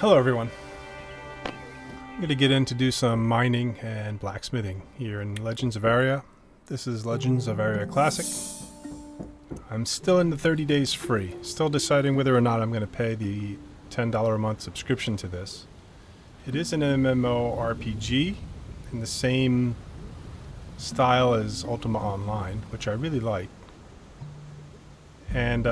Hello everyone. I'm going to get in to do some mining and blacksmithing here in Legends of Aria. This is Legends of Aria Classic. I'm still in the 30 days free, still deciding whether or not I'm going to pay the $10 a month subscription to this. It is an MMORPG in the same style as Ultima Online, which I really like. And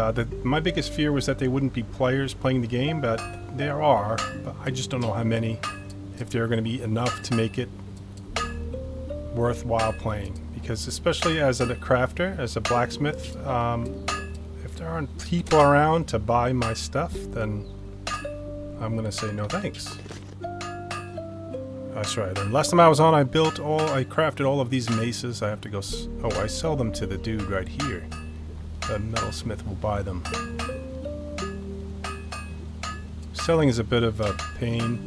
my biggest fear was that they wouldn't be players playing the game, but there are. But I just don't know how many, if there are going to be enough to make it worthwhile playing. Because especially as a crafter, as a blacksmith, if there aren't people around to buy my stuff, then I'm going to say no thanks. That's right. And last time I was on, I crafted all of these maces. I have to go. I sell them to the dude right here. The metalsmith will buy them. Selling is a bit of a pain.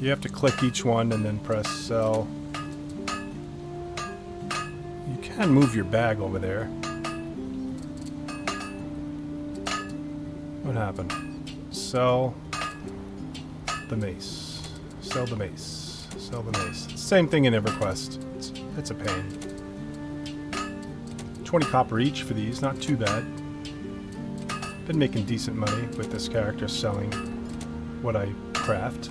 You have to click each one and then press sell. You can move your bag over there. What happened? Sell the mace. Sell the mace. Sell the mace. Same thing in EverQuest. It's a pain. 20 copper each for these, not too bad. Been making decent money with this character selling what I craft.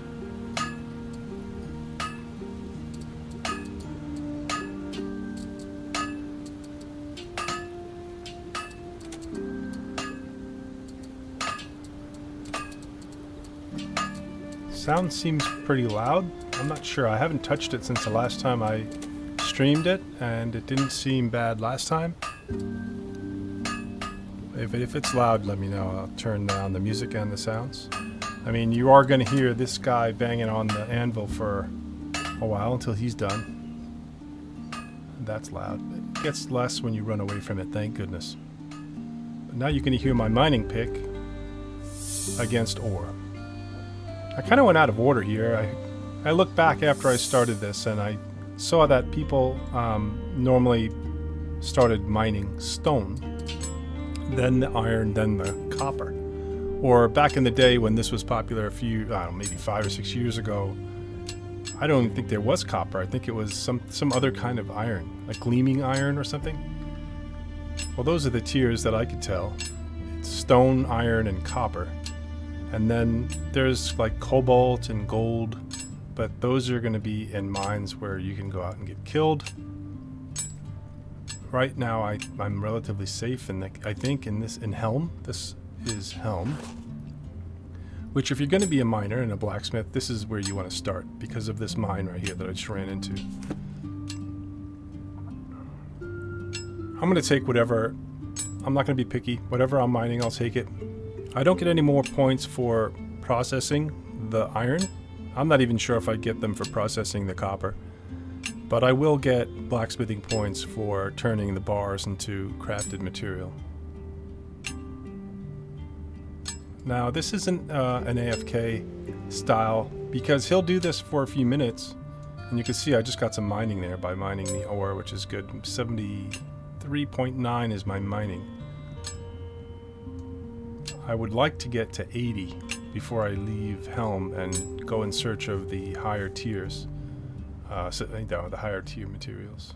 Sound seems pretty loud. I'm not sure. I haven't touched it since the last time I streamed it, and it didn't seem bad last time. If it's loud, let me know. I'll turn down the music and the sounds. I mean, you are going to hear this guy banging on the anvil for a while until he's done. That's loud. It gets less when you run away from it, thank goodness. But now you're going to hear my mining pick against ore. I kind of went out of order here. I looked back after I started this, and I saw that people normally started mining stone, then the iron, then the copper. Or back in the day when this was popular I don't know, maybe 5 or 6 years ago, I don't even think there was copper. I think it was some other kind of iron, like gleaming iron or something. Well, those are the tiers that I could tell. It's stone, iron, and copper. And then there's like cobalt and gold, but those are going to be in mines where you can go out and get killed. Right now, I'm relatively safe, and I think in Helm. This is Helm. Which, if you're going to be a miner and a blacksmith, this is where you want to start because of this mine right here that I just ran into. I'm going to take whatever. I'm not going to be picky. Whatever I'm mining, I'll take it. I don't get any more points for processing the iron. I'm not even sure if I get them for processing the copper. But I will get blacksmithing points for turning the bars into crafted material. Now, this isn't an AFK style, because he'll do this for a few minutes. And you can see I just got some mining there by mining the ore, which is good. 73.9 is my mining. I would like to get to 80 before I leave Helm and go in search of the higher tiers. The higher tier materials.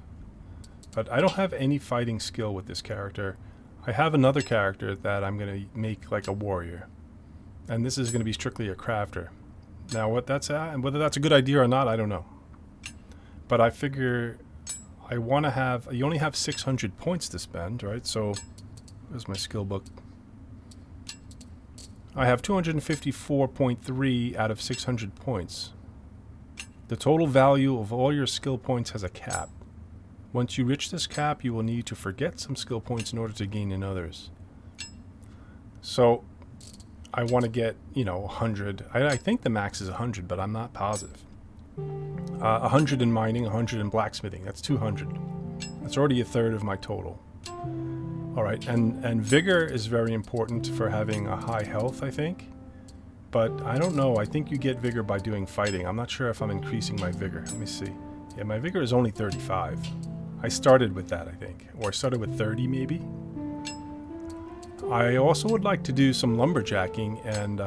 But I don't have any fighting skill with this character. I have another character that I'm going to make like a warrior. And this is going to be strictly a crafter. Now what that's at, and whether that's a good idea or not, I don't know. But I figure I want to have, you only have 600 points to spend, right? So, where's my skill book? I have 254.3 out of 600 points. The total value of all your skill points has a cap. Once you reach this cap, you will need to forget some skill points in order to gain in others. So, I want to get, 100. I think the max is 100, but I'm not positive. 100 in mining, 100 in blacksmithing. That's 200. That's already a third of my total. All right, and vigor is very important for having a high health, I think. But I don't know. I think you get vigor by doing fighting. I'm not sure if I'm increasing my vigor. Let me see. Yeah, my vigor is only 35. I started with that, I think. Or I started with 30, maybe. I also would like to do some lumberjacking and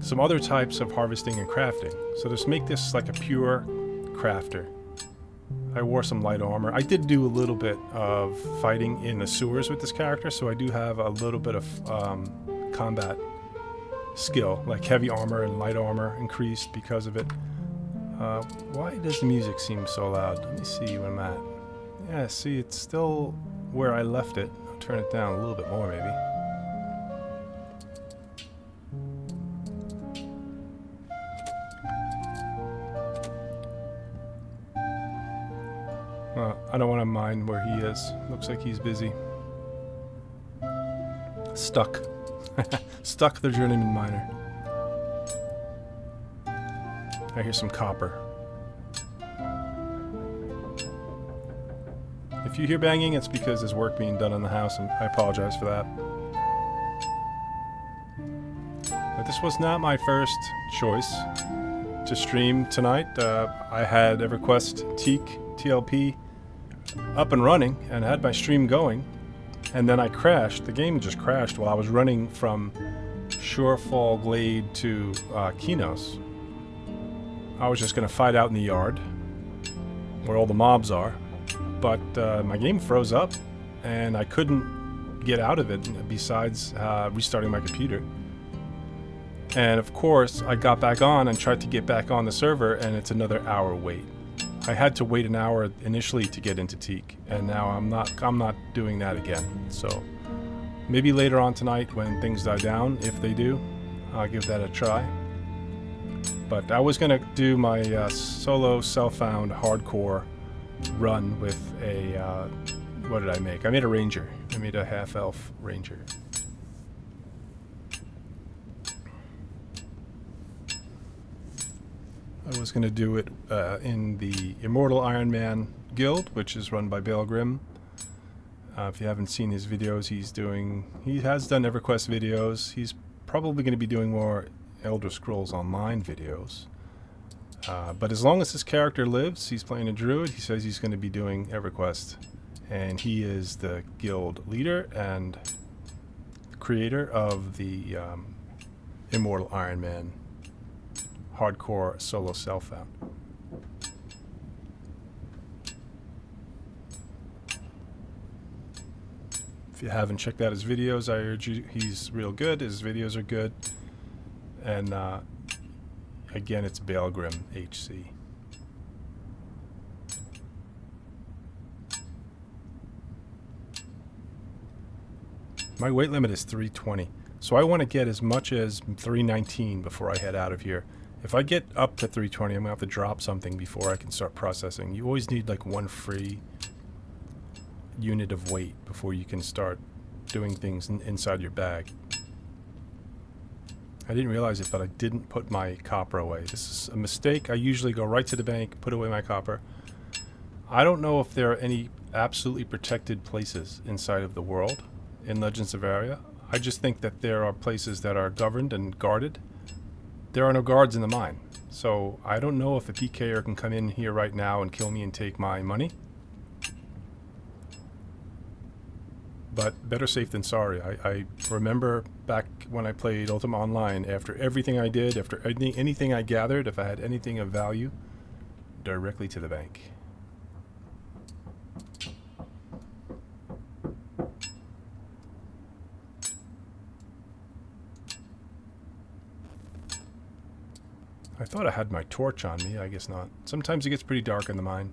some other types of harvesting and crafting. So just make this like a pure crafter. I wore some light armor. I did do a little bit of fighting in the sewers with this character, so I do have a little bit of combat skill, like heavy armor and light armor increased because of it. Why does the music seem so loud? Let me see where I'm at. Yeah, see, it's still where I left it. I'll turn it down a little bit more, maybe. I don't want to mind where he is. Looks like he's busy. Stuck. Stuck the journeyman miner. I hear some copper. If you hear banging, it's because there's work being done in the house, and I apologize for that. But this was not my first choice to stream tonight. I had EverQuest Teak TLP up and running and had my stream going, and then I crashed. The game just crashed while I was running from Shorefall Glade to Kinos. I was just going to fight out in the yard where all the mobs are, but my game froze up and I couldn't get out of it besides restarting my computer. And of course I got back on and tried to get back on the server, and it's another hour wait. I had to wait an hour initially to get into Teak, and now I'm not doing that again. So maybe later on tonight when things die down, if they do, I'll give that a try. But I was gonna do my solo self-found hardcore run with a what did I make? I made a ranger. I made a half-elf ranger. I was going to do it in the Immortal Iron Man guild, which is run by Bale Grimm. If you haven't seen his videos, he has done EverQuest videos. He's probably going to be doing more Elder Scrolls Online videos. But as long as his character lives, he's playing a druid, he says he's going to be doing EverQuest. And he is the guild leader and creator of the Immortal Iron Man hardcore solo self-found. If you haven't checked out his videos, I urge you. He's real good. His videos are good. And again, it's Bale Grimm HC. My weight limit is 320, so I want to get as much as 319 before I head out of here. If I get up to 320, I'm going to have to drop something before I can start processing. You always need like one free unit of weight before you can start doing things inside your bag. I didn't realize it, but I didn't put my copper away. This is a mistake. I usually go right to the bank, put away my copper. I don't know if there are any absolutely protected places inside of the world in Legends of Aria. I just think that there are places that are governed and guarded. There are no guards in the mine, so I don't know if a PKer can come in here right now and kill me and take my money. But better safe than sorry. I remember back when I played Ultima Online, after everything I did, after anything I gathered, if I had anything of value, directly to the bank. I thought I had my torch on me, I guess not. Sometimes it gets pretty dark in the mine.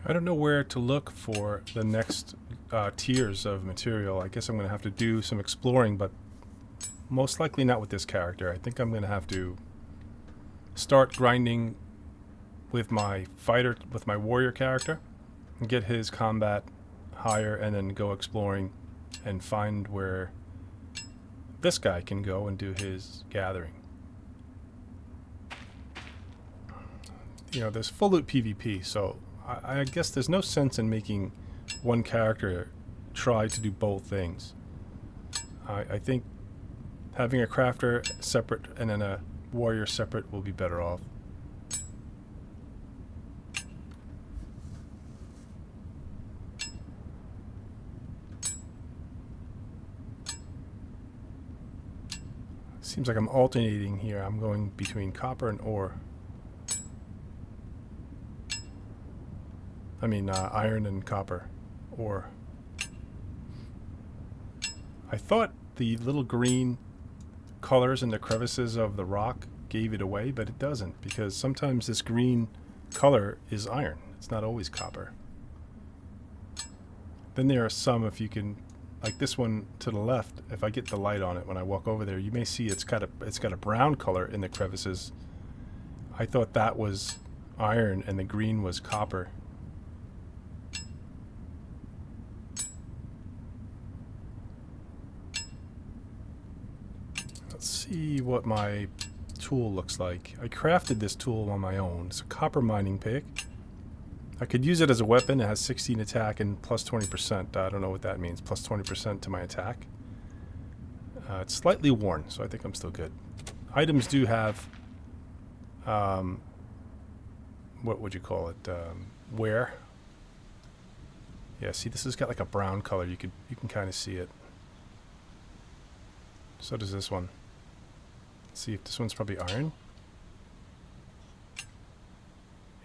I don't know where to look for the next tiers of material. I guess I'm going to have to do some exploring, but most likely not with this character. I think I'm going to have to start grinding with my fighter, with my warrior character, and get his combat higher, and then go exploring and find where this guy can go and do his gathering. You know, there's full loot PvP, so I guess there's no sense in making one character try to do both things. I think having a crafter separate and then a warrior separate will be better off. Seems like I'm alternating here. I'm going between copper and ore. I mean, iron and copper. Ore. I thought the little green colors in the crevices of the rock gave it away, but it doesn't, because sometimes this green color is iron. It's not always copper. Then there are some, if you can, like this one to the left, if I get the light on it when I walk over there, you may see it's got a brown color in the crevices. I thought that was iron and the green was copper. Let's see what my tool looks like. I crafted this tool on my own. It's a copper mining pick. I could use it as a weapon. It has 16 attack and plus 20%. I don't know what that means. Plus 20% to my attack. It's slightly worn, so I think I'm still good. Items do have, what would you call it? Wear. Yeah, see, this has got like a brown color. You can kind of see it. So does this one. Let's see if this one's probably iron.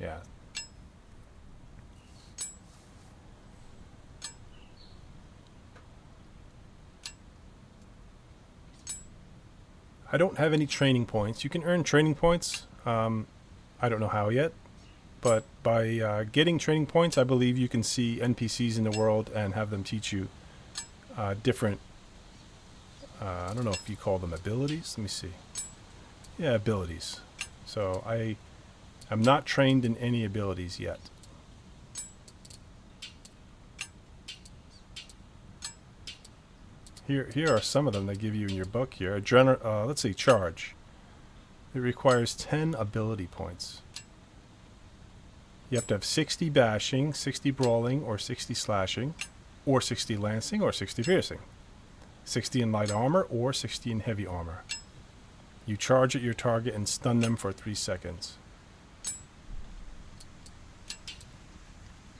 Yeah. I don't have any training points. You can earn training points. I don't know how yet, but by getting training points, I believe you can see NPCs in the world and have them teach you different, I don't know if you call them abilities. Let me see. Yeah, abilities. So I am not trained in any abilities yet. Here are some of them they give you in your book here. Let's see, charge. It requires 10 ability points. You have to have 60 bashing, 60 brawling, or 60 slashing, or 60 lancing, or 60 piercing. 60 in light armor, or 60 in heavy armor. You charge at your target and stun them for 3 seconds.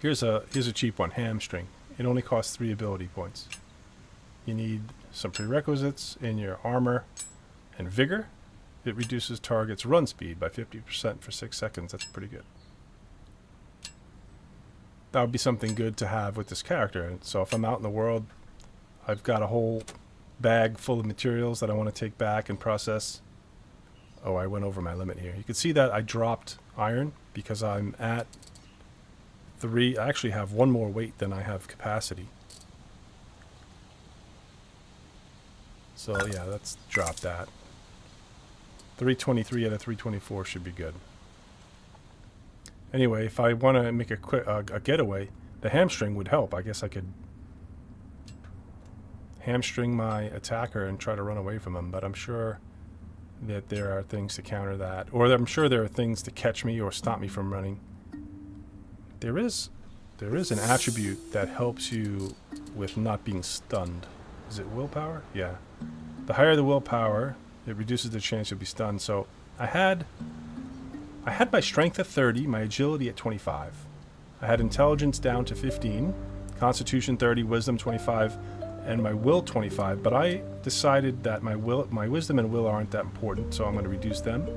Here's a cheap one, hamstring. It only costs 3 ability points. You need some prerequisites in your armor and vigor. It reduces target's run speed by 50% for 6 seconds. That's pretty good. That would be something good to have with this character. So if I'm out in the world, I've got a whole bag full of materials that I want to take back and process. Oh, I went over my limit here. You can see that I dropped iron because I'm at 3. I actually have 1 more weight than I have capacity. So yeah, let's drop that. 323 out of 324 should be good. Anyway, if I want to make a getaway, the hamstring would help. I guess I could hamstring my attacker and try to run away from him, but I'm sure that there are things to counter that. Or I'm sure there are things to catch me or stop me from running. There is an attribute that helps you with not being stunned. Is it willpower? Yeah. The higher the willpower, it reduces the chance you'll be stunned. So I had my strength at 30, my agility at 25. I had intelligence down to 15, constitution 30, wisdom 25, and my will 25. But I decided that my wisdom and will aren't that important, so I'm going to reduce them.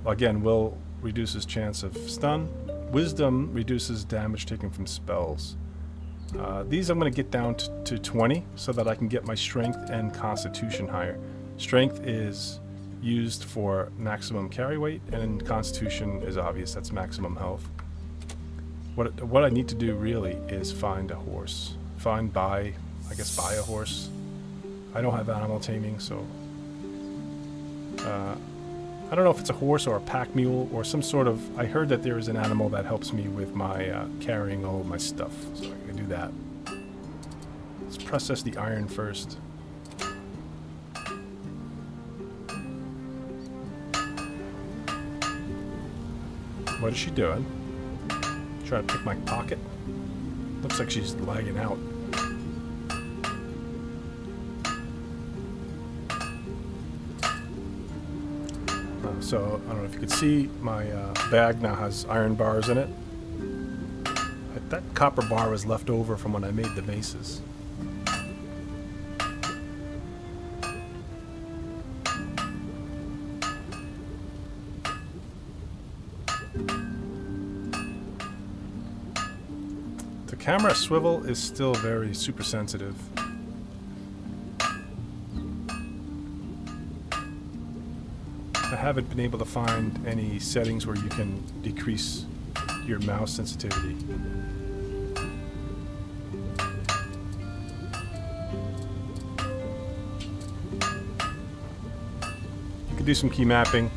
Again, will reduces chance of stun. Wisdom reduces damage taken from spells. These I'm going to get down to 20 so that I can get my strength and constitution higher. Strength is used for maximum carry weight, and constitution is obvious, that's maximum health. What I need to do really is find a horse. Buy a horse. I don't have animal taming, so I don't know if it's a horse or a pack mule or some sort of... I heard that there is an animal that helps me with my carrying all of my stuff, so I can do that. Let's process the iron first. What is she doing? Trying to pick my pocket? Looks like she's lagging out. So, I don't know if you can see, my bag now has iron bars in it. That copper bar was left over from when I made the maces. The camera swivel is still very super sensitive. I haven't been able to find any settings where you can decrease your mouse sensitivity. You could do some key mapping.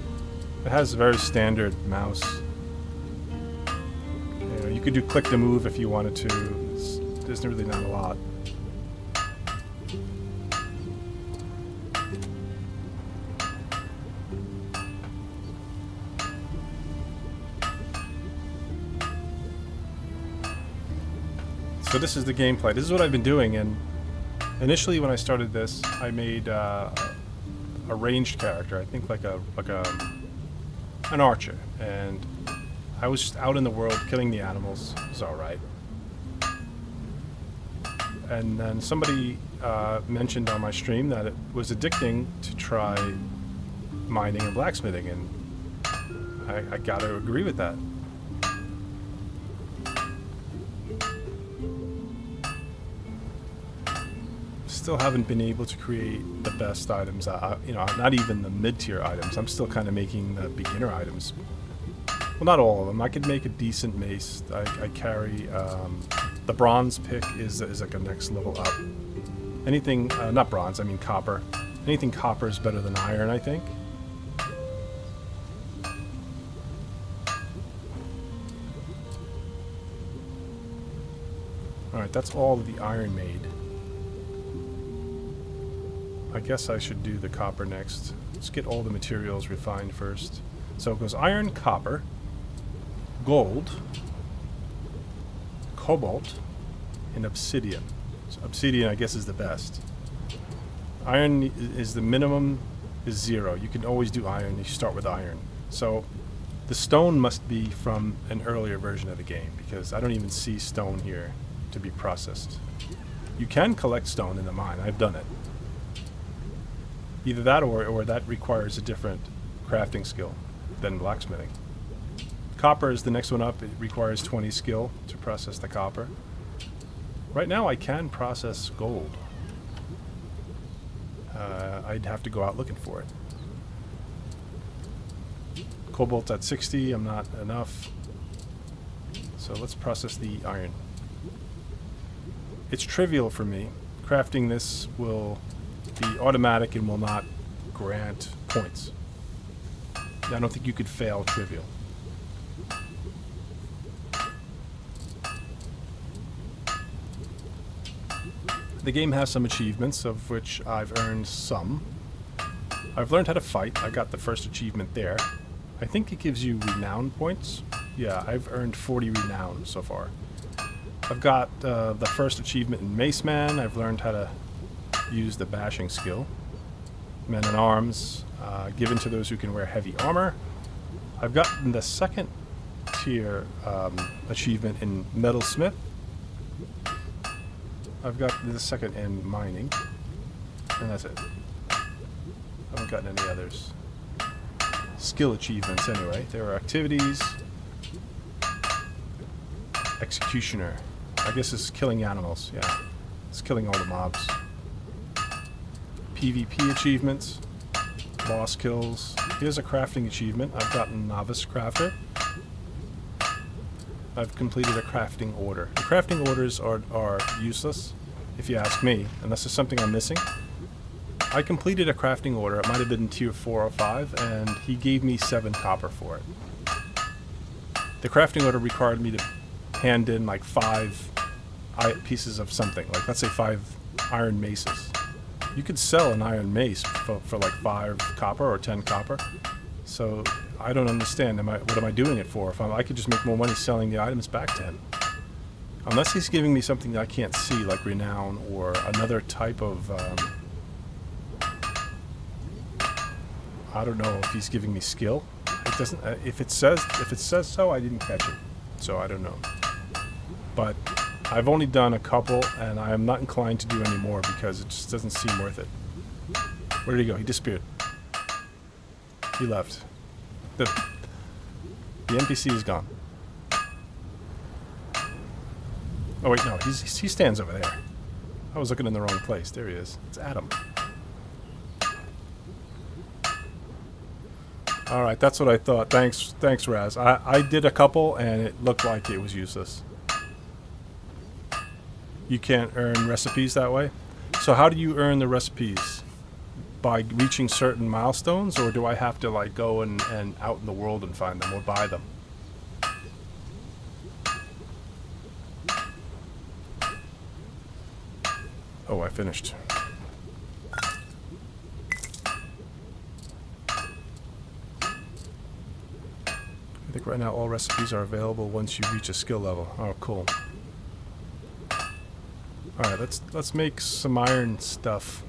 It has a very standard mouse. You could do click to move if you wanted to. There's really not a lot. So this is the gameplay. This is what I've been doing, and initially when I started this, I made a ranged character. I think like an archer, and I was just out in the world killing the animals. It was all right. And then somebody mentioned on my stream that it was addicting to try mining and blacksmithing, and I gotta agree with that. Still haven't been able to create the best items. Not even the mid-tier items. I'm still kind of making the beginner items. Well, not all of them. I could make a decent mace. I carry the bronze pick is like a next level up. Anything, not bronze, I mean copper. Anything copper is better than iron, I think. Alright, that's all of the iron made. I guess I should do the copper next. Let's get all the materials refined first. So it goes iron, copper, gold, cobalt, and obsidian. So obsidian, I guess, is the best. Iron is the minimum, is 0. You can always do iron. You start with iron. So the stone must be from an earlier version of the game, because I don't even see stone here to be processed. You can collect stone in the mine. I've done it. Either that or that requires a different crafting skill than blacksmithing. Copper is the next one up. It requires 20 skill to process the copper. Right now I can process gold. I'd have to go out looking for it. Cobalt's at 60. I'm not enough. So let's process the iron. It's trivial for me. Crafting this will be automatic and will not grant points. I don't think you could fail trivial. The game has some achievements, of which I've earned some. I've learned how to fight. I got the first achievement there. I think it gives you renown points. Yeah, I've earned 40 renown so far. I've got the first achievement in Mace Man. I've learned how to use the bashing skill. Men at Arms, given to those who can wear heavy armor. I've gotten the second tier achievement in Metalsmith. I've got the second in Mining, and that's it. I haven't gotten any others. Skill achievements anyway. There are activities. Executioner. I guess it's killing animals, yeah. It's killing all the mobs. PvP achievements. Boss kills. Here's a crafting achievement. I've gotten Novice Crafter. I've completed a crafting order. The crafting orders are useless, if you ask me, unless there's something I'm missing. I completed a crafting order. It might have been tier 4 or 5, and he gave me 7 copper for it. The crafting order required me to hand in like 5 pieces of something, like let's say 5 iron maces. You could sell an iron mace for like 5 copper or 10 copper. So I don't understand. What am I doing it for? If I could just make more money selling the items back to him. Unless he's giving me something that I can't see, like renown or another type of. I don't know if he's giving me skill. It doesn't. If it says so, I didn't catch it. So I don't know. But I've only done a couple, and I am not inclined to do any more because it just doesn't seem worth it. Where did he go? He disappeared. He left. The NPC is gone. Oh wait, no, he stands over there. I was looking in the wrong place. There he is. It's Adam. Alright, that's what I thought. Thanks, Raz. I did a couple, and it looked like it was useless. You can't earn recipes that way? So how do you earn the recipes? By reaching certain milestones, or do I have to like go and out in the world and find them or buy them? Oh, I finished. I think right now all recipes are available once you reach a skill level. Oh, cool. Alright, let's make some iron stuff.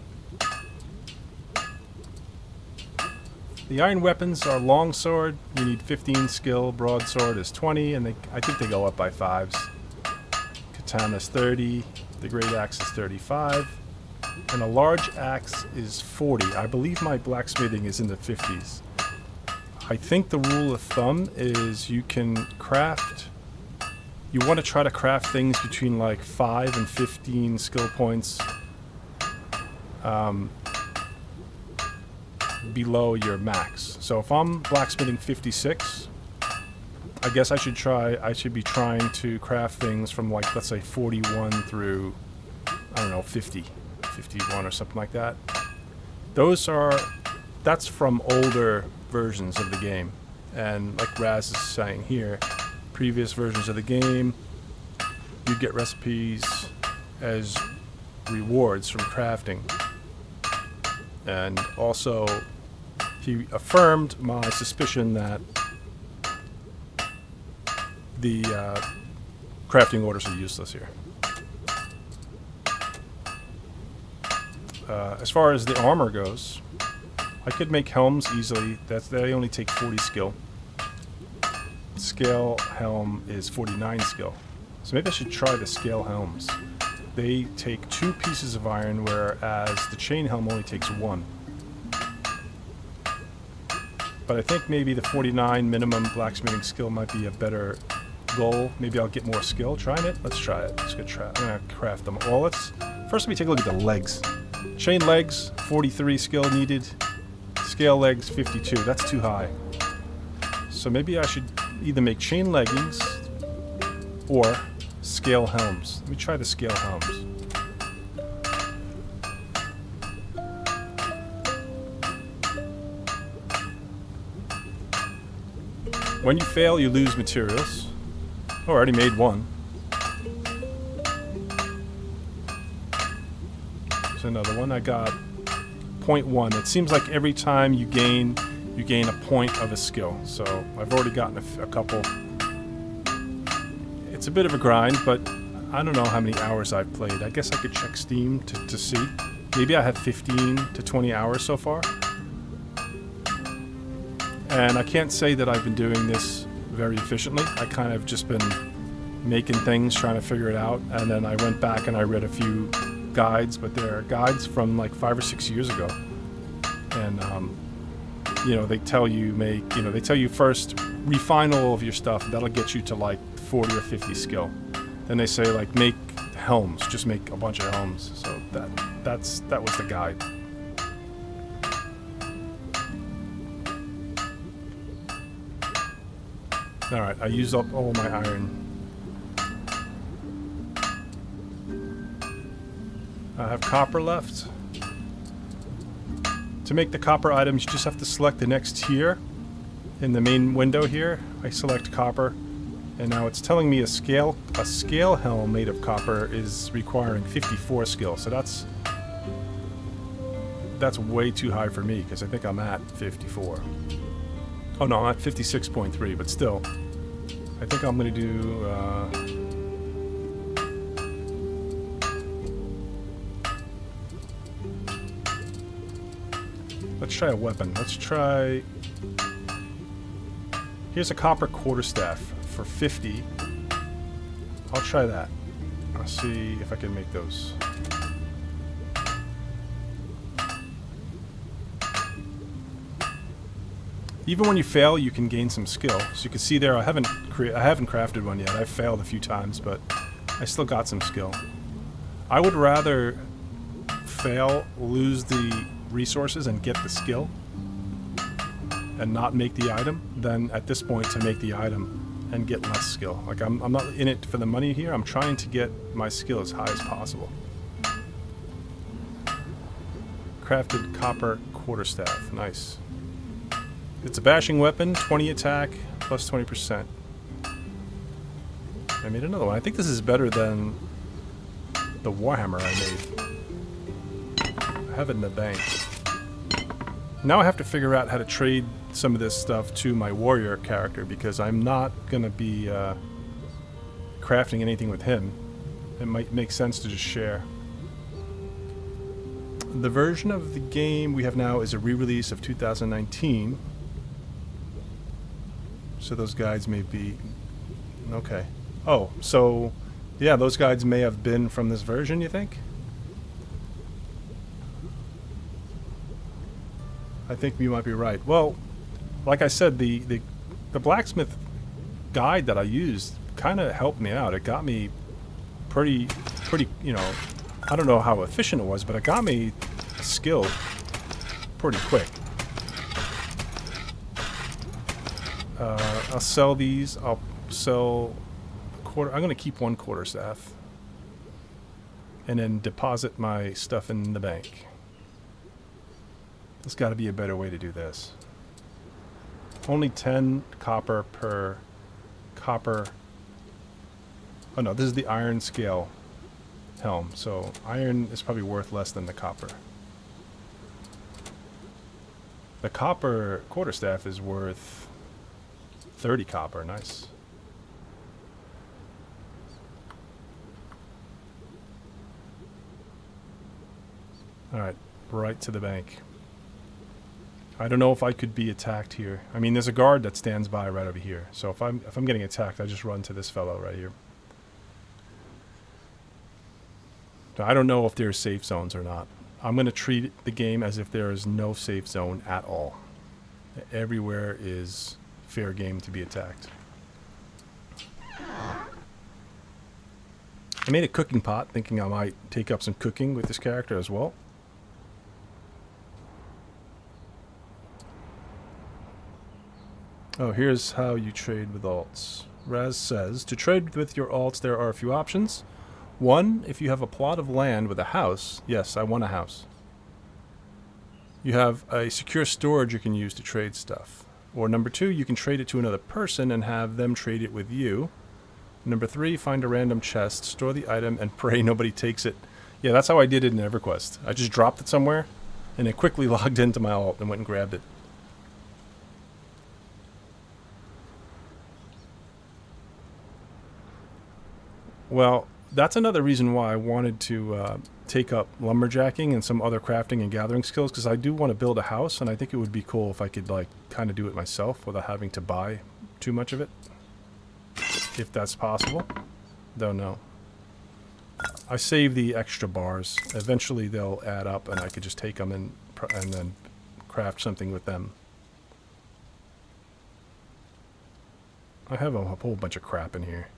The iron weapons are longsword, you need 15 skill, broadsword is 20, and I think they go up by 5s. Katana's 30, the great axe is 35, and a large axe is 40. I believe my blacksmithing is in the 50s. I think the rule of thumb is you can craft, you want to try to craft things between like 5 and 15 skill points below your max. So if I'm blacksmithing 56, I guess I should be trying to craft things from like, let's say 41 through, I don't know, 50, 51 or something like that. That's from older versions of the game. And like Raz is saying here, previous versions of the game, you get recipes as rewards from crafting. And also, he affirmed my suspicion that the crafting orders are useless here. As far as the armor goes, I could make helms easily. They only take 40 skill. Scale helm is 49 skill. So maybe I should try the scale helms. They take 2 pieces of iron, whereas the chain helm only takes 1. But I think maybe the 49 minimum blacksmithing skill might be a better goal. Maybe I'll get more skill trying it. Let's try it. Let's go try it. I'm going to craft them all. First let me take a look at the legs. Chain legs, 43 skill needed. Scale legs, 52. That's too high. So maybe I should either make chain leggings or scale helms. Let me try the scale helms. When you fail, you lose materials. Oh, I already made one. There's another one. I got 0.1. It seems like every time you gain a point of a skill. So I've already gotten a couple. It's a bit of a grind, but I don't know how many hours I've played. I guess I could check Steam to see. Maybe I have 15 to 20 hours so far. And I can't say that I've been doing this very efficiently. I kind of just been making things, trying to figure it out. And then I went back and I read a few guides, but they're guides from like 5 or 6 years ago. And, you know, they tell you first refine all of your stuff. That'll get you to like 40 or 50 skill. Then they say like make helms, just make a bunch of helms. So that was the guide. Alright, I used up all my iron. I have copper left. To make the copper items, you just have to select the next tier. In the main window here, I select copper, and now it's telling me a scale helm made of copper is requiring 54 skill. So that's way too high for me because I think I'm at 54. Oh no, I'm at 56.3, but still, I think I'm gonna do. Let's try a weapon. Let's try. Here's a copper quarterstaff for 50. I'll try that. I'll see if I can make those. Even when you fail, you can gain some skill. So you can see there, I haven't crafted one yet. I've failed a few times, but I still got some skill. I would rather fail, lose the resources, and get the skill, and not make the item, than at this point to make the item and get less skill. Like I'm not in it for the money here. I'm trying to get my skill as high as possible. Crafted copper quarterstaff. Nice. It's a bashing weapon, 20 attack, plus 20%. I made another one. I think this is better than the Warhammer I made. I have it in the bank. Now I have to figure out how to trade some of this stuff to my warrior character, because I'm not going to be crafting anything with him. It might make sense to just share. The version of the game we have now is a re-release of 2019. So those guides may be... Okay. Oh, so... Yeah, those guides may have been from this version, you think? I think you might be right. Well, like I said, the blacksmith guide that I used kind of helped me out. It got me pretty, you know... I don't know how efficient it was, but it got me skilled pretty quick. I'll sell these. I'll sell a quarter. I'm going to keep one quarterstaff. And then deposit my stuff in the bank. There's got to be a better way to do this. Only 10 copper per copper. Oh no, this is the iron scale helm. So iron is probably worth less than the copper. The copper quarterstaff is worth 30 copper. Nice. Alright, right to the bank. I don't know if I could be attacked here. I mean, there's a guard that stands by right over here. So if I'm getting attacked, I just run to this fellow right here. I don't know if there are safe zones or not. I'm going to treat the game as if there is no safe zone at all. Everywhere is fair game to be attacked. I made a cooking pot, thinking I might take up some cooking with this character as well. Oh, here's how you trade with alts. Raz says, to trade with your alts, there are a few options. 1, if you have a plot of land with a house. Yes, I want a house. You have a secure storage you can use to trade stuff. Or number 2, you can trade it to another person and have them trade it with you. Number 3, find a random chest, store the item, and pray nobody takes it. Yeah, that's how I did it in EverQuest. I just dropped it somewhere, and it quickly logged into my alt and went and grabbed it. Well, that's another reason why I wanted to take up lumberjacking and some other crafting and gathering skills, because I do want to build a house, and I think it would be cool if I could, like, kind of do it myself without having to buy too much of it. If that's possible. Don't know. I save the extra bars. Eventually they'll add up, and I could just take them and then craft something with them. I have a whole bunch of crap in here.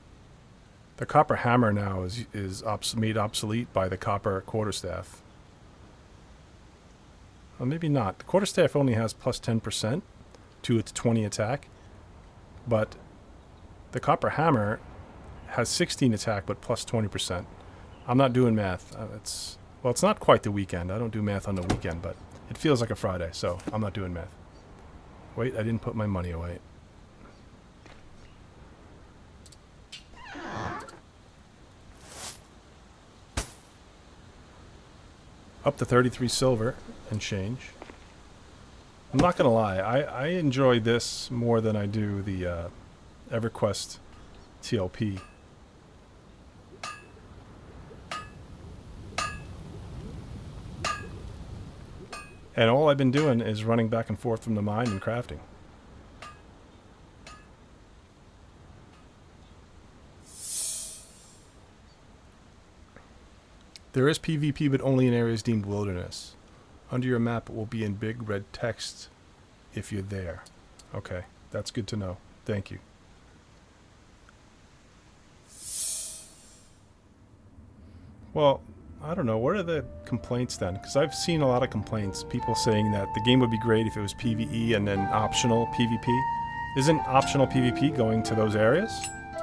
The copper hammer now is made obsolete by the copper quarterstaff. Well, maybe not. The quarterstaff only has plus 10% to its 20 attack, but the copper hammer has 16 attack but plus 20%. I'm not doing math. Well, it's not quite the weekend. I don't do math on the weekend, but it feels like a Friday, so I'm not doing math. Wait, I didn't put my money away. Up to 33 silver and change. I'm not gonna lie, I enjoy this more than I do the EverQuest TLP. And all I've been doing is running back and forth from the mine and crafting. There is PvP, but only in areas deemed wilderness. Under your map, it will be in big red text if you're there. Okay, that's good to know. Thank you. Well, I don't know. What are the complaints then? Because I've seen a lot of complaints. People saying that the game would be great if it was PvE and then optional PvP. Isn't optional PvP going to those areas?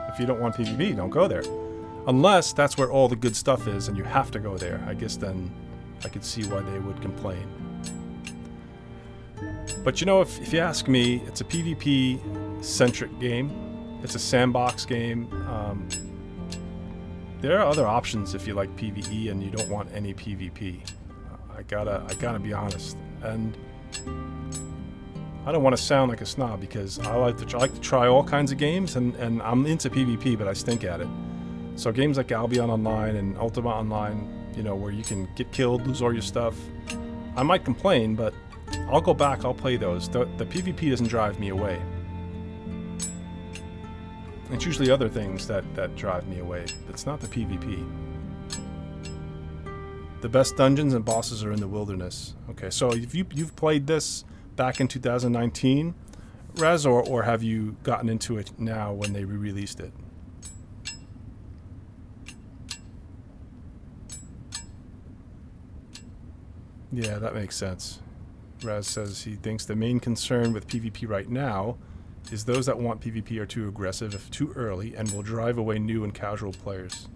If you don't want PvP, don't go there. Unless that's where all the good stuff is and you have to go there. I guess then I could see why they would complain. But you know, if you ask me, it's a PvP-centric game. It's a sandbox game. There are other options if you like PvE and you don't want any PvP. I gotta be honest. And I don't want to sound like a snob because I like to try all kinds of games, and I'm into PvP, but I stink at it. So games like Albion Online and Ultima Online, you know, where you can get killed, lose all your stuff, I might complain, but I'll go back, I'll play those. The PvP doesn't drive me away. It's usually other things that drive me away. It's not the PvP. The best dungeons and bosses are in the wilderness. Okay, so if you've played this back in 2019, Raz, or have you gotten into it now when they re-released it? Yeah, that makes sense. Raz says he thinks the main concern with PvP right now is those that want PvP are too aggressive if too early and will drive away new and casual players.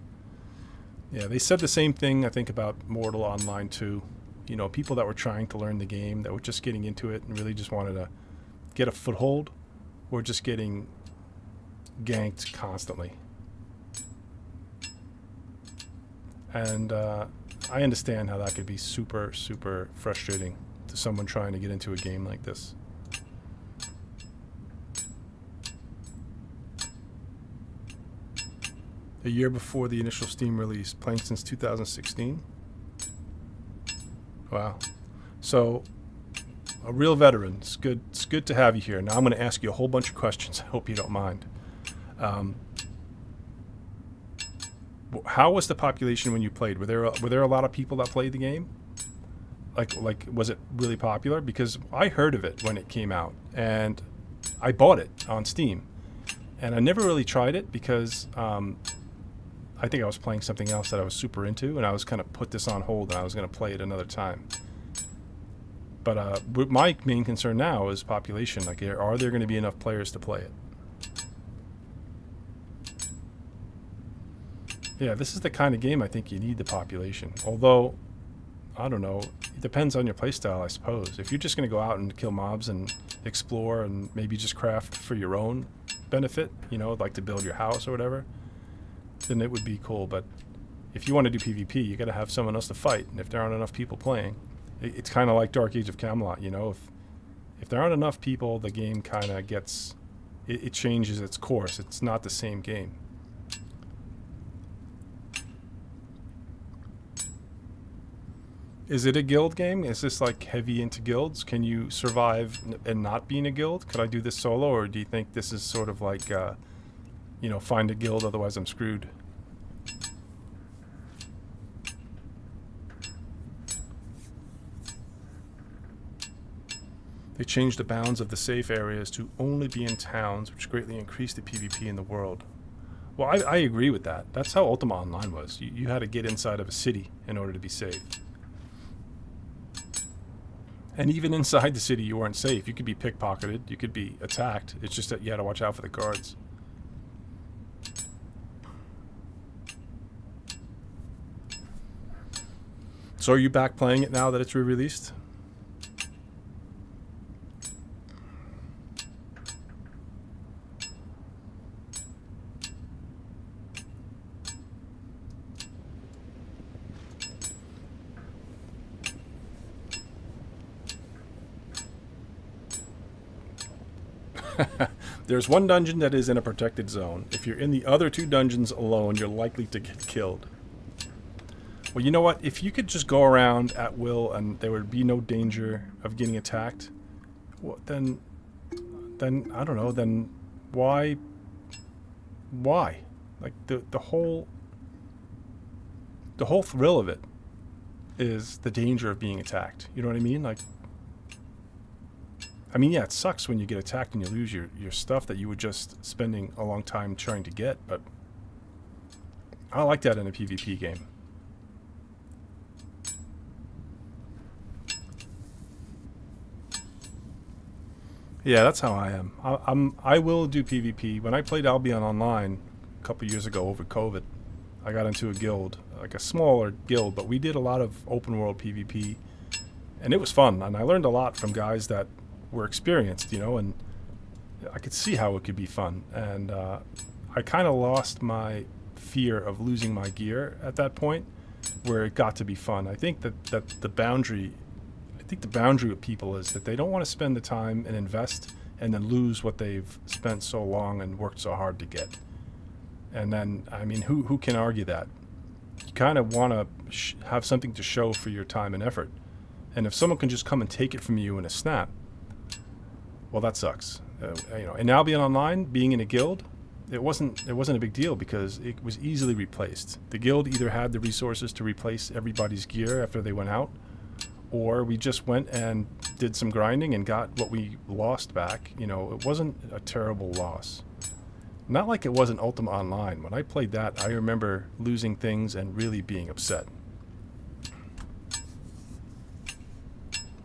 Yeah, they said the same thing, I think, about Mortal Online 2. You know, people that were trying to learn the game, that were just getting into it and really just wanted to get a foothold, were just getting ganked constantly. And I understand how that could be super, super frustrating to someone trying to get into a game like this. A year before the initial Steam release, playing since 2016. Wow. So, a real veteran. It's good to have you here. Now I'm going to ask you a whole bunch of questions. I hope you don't mind. How was the population when you played? Were there a lot of people that played the game? Like was it really popular? Because I heard of it when it came out, and I bought it on Steam, and I never really tried it because I think I was playing something else that I was super into, and I was kind of put this on hold, and I was going to play it another time. But my main concern now is population. Like, are there going to be enough players to play it? Yeah, this is the kind of game I think you need the population. Although, I don't know, it depends on your playstyle, I suppose. If you're just going to go out and kill mobs and explore and maybe just craft for your own benefit, you know, like to build your house or whatever, then it would be cool. But if you want to do PvP, you got to have someone else to fight. And if there aren't enough people playing, it's kind of like Dark Age of Camelot, you know. If there aren't enough people, the game kind of gets, it changes its course. It's not the same game. Is it a guild game? Is this like heavy into guilds? Can you survive and not be in a guild? Could I do this solo, or do you think this is sort of like, you know, find a guild, otherwise I'm screwed? They changed the bounds of the safe areas to only be in towns, which greatly increased the PvP in the world. Well, I agree with that. That's how Ultima Online was. You had to get inside of a city in order to be safe. And even inside the city, you weren't safe. You could be pickpocketed. You could be attacked. It's just that you had to watch out for the guards. So are you back playing it now that it's re-released? There's one dungeon that is in a protected zone. If you're in the other two dungeons alone, you're likely to get killed. Well, you know what? If you could just go around at will and there would be no danger of getting attacked, well, then I don't know. Then why? Like the whole thrill of it is the danger of being attacked. You know what I mean? Like, I mean, yeah, it sucks when you get attacked and you lose your stuff that you were just spending a long time trying to get, but I like that in a PvP game. Yeah, that's how I am. I will do PvP. When I played Albion Online a couple years ago over COVID, I got into a guild, like a smaller guild, but we did a lot of open world PvP, and it was fun, and I learned a lot from guys that were experienced, you know, and I could see how it could be fun. And I kind of lost my fear of losing my gear at that point, where it got to be fun. I think that the boundary with people is that they don't want to spend the time and invest and then lose what they've spent so long and worked so hard to get. And then, I mean, who can argue that? You kind of want to have something to show for your time and effort. And if someone can just come and take it from you in a snap, well, that sucks. You know, in Albion Online, being in a guild, it wasn't a big deal because it was easily replaced. The guild either had the resources to replace everybody's gear after they went out, or we just went and did some grinding and got what we lost back. You know, it wasn't a terrible loss. Not like it was in Ultima Online. When I played that, I remember losing things and really being upset.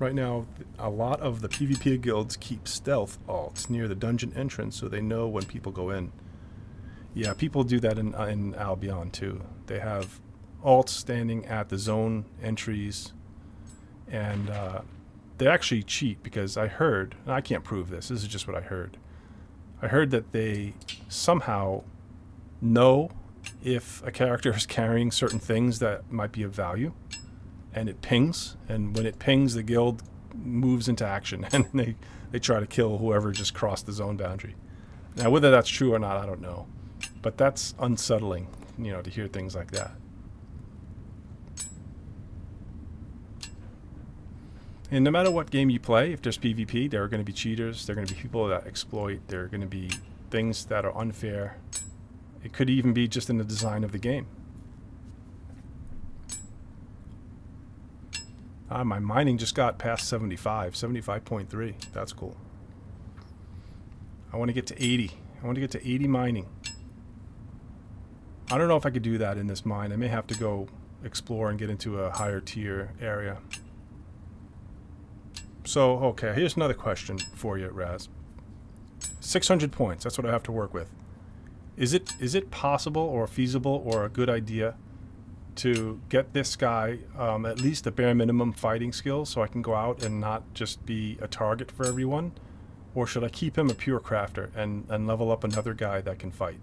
Right now, a lot of the PvP guilds keep stealth alts near the dungeon entrance so they know when people go in. Yeah, people do that in Albion too. They have alts standing at the zone entries, and they actually cheat because I heard, and I can't prove this is just what I heard that they somehow know if a character is carrying certain things that might be of value, and it pings, and when it pings, the guild moves into action, and they try to kill whoever just crossed the zone boundary. Now, whether that's true or not, I don't know, but that's unsettling, you know, to hear things like that. And no matter what game you play, if there's PvP, there are going to be cheaters, there are going to be people that exploit, there are going to be things that are unfair. It could even be just in the design of the game. My mining just got past 75.3. That's cool. I want to get to 80. I want to get to 80 mining. I don't know if I could do that in this mine. I may have to go explore and get into a higher tier area. So, okay, here's another question for you, Raz. 600 points, that's what I have to work with. Is it possible or feasible or a good idea to get this guy at least the bare minimum fighting skills so I can go out and not just be a target for everyone? Or should I keep him a pure crafter and level up another guy that can fight?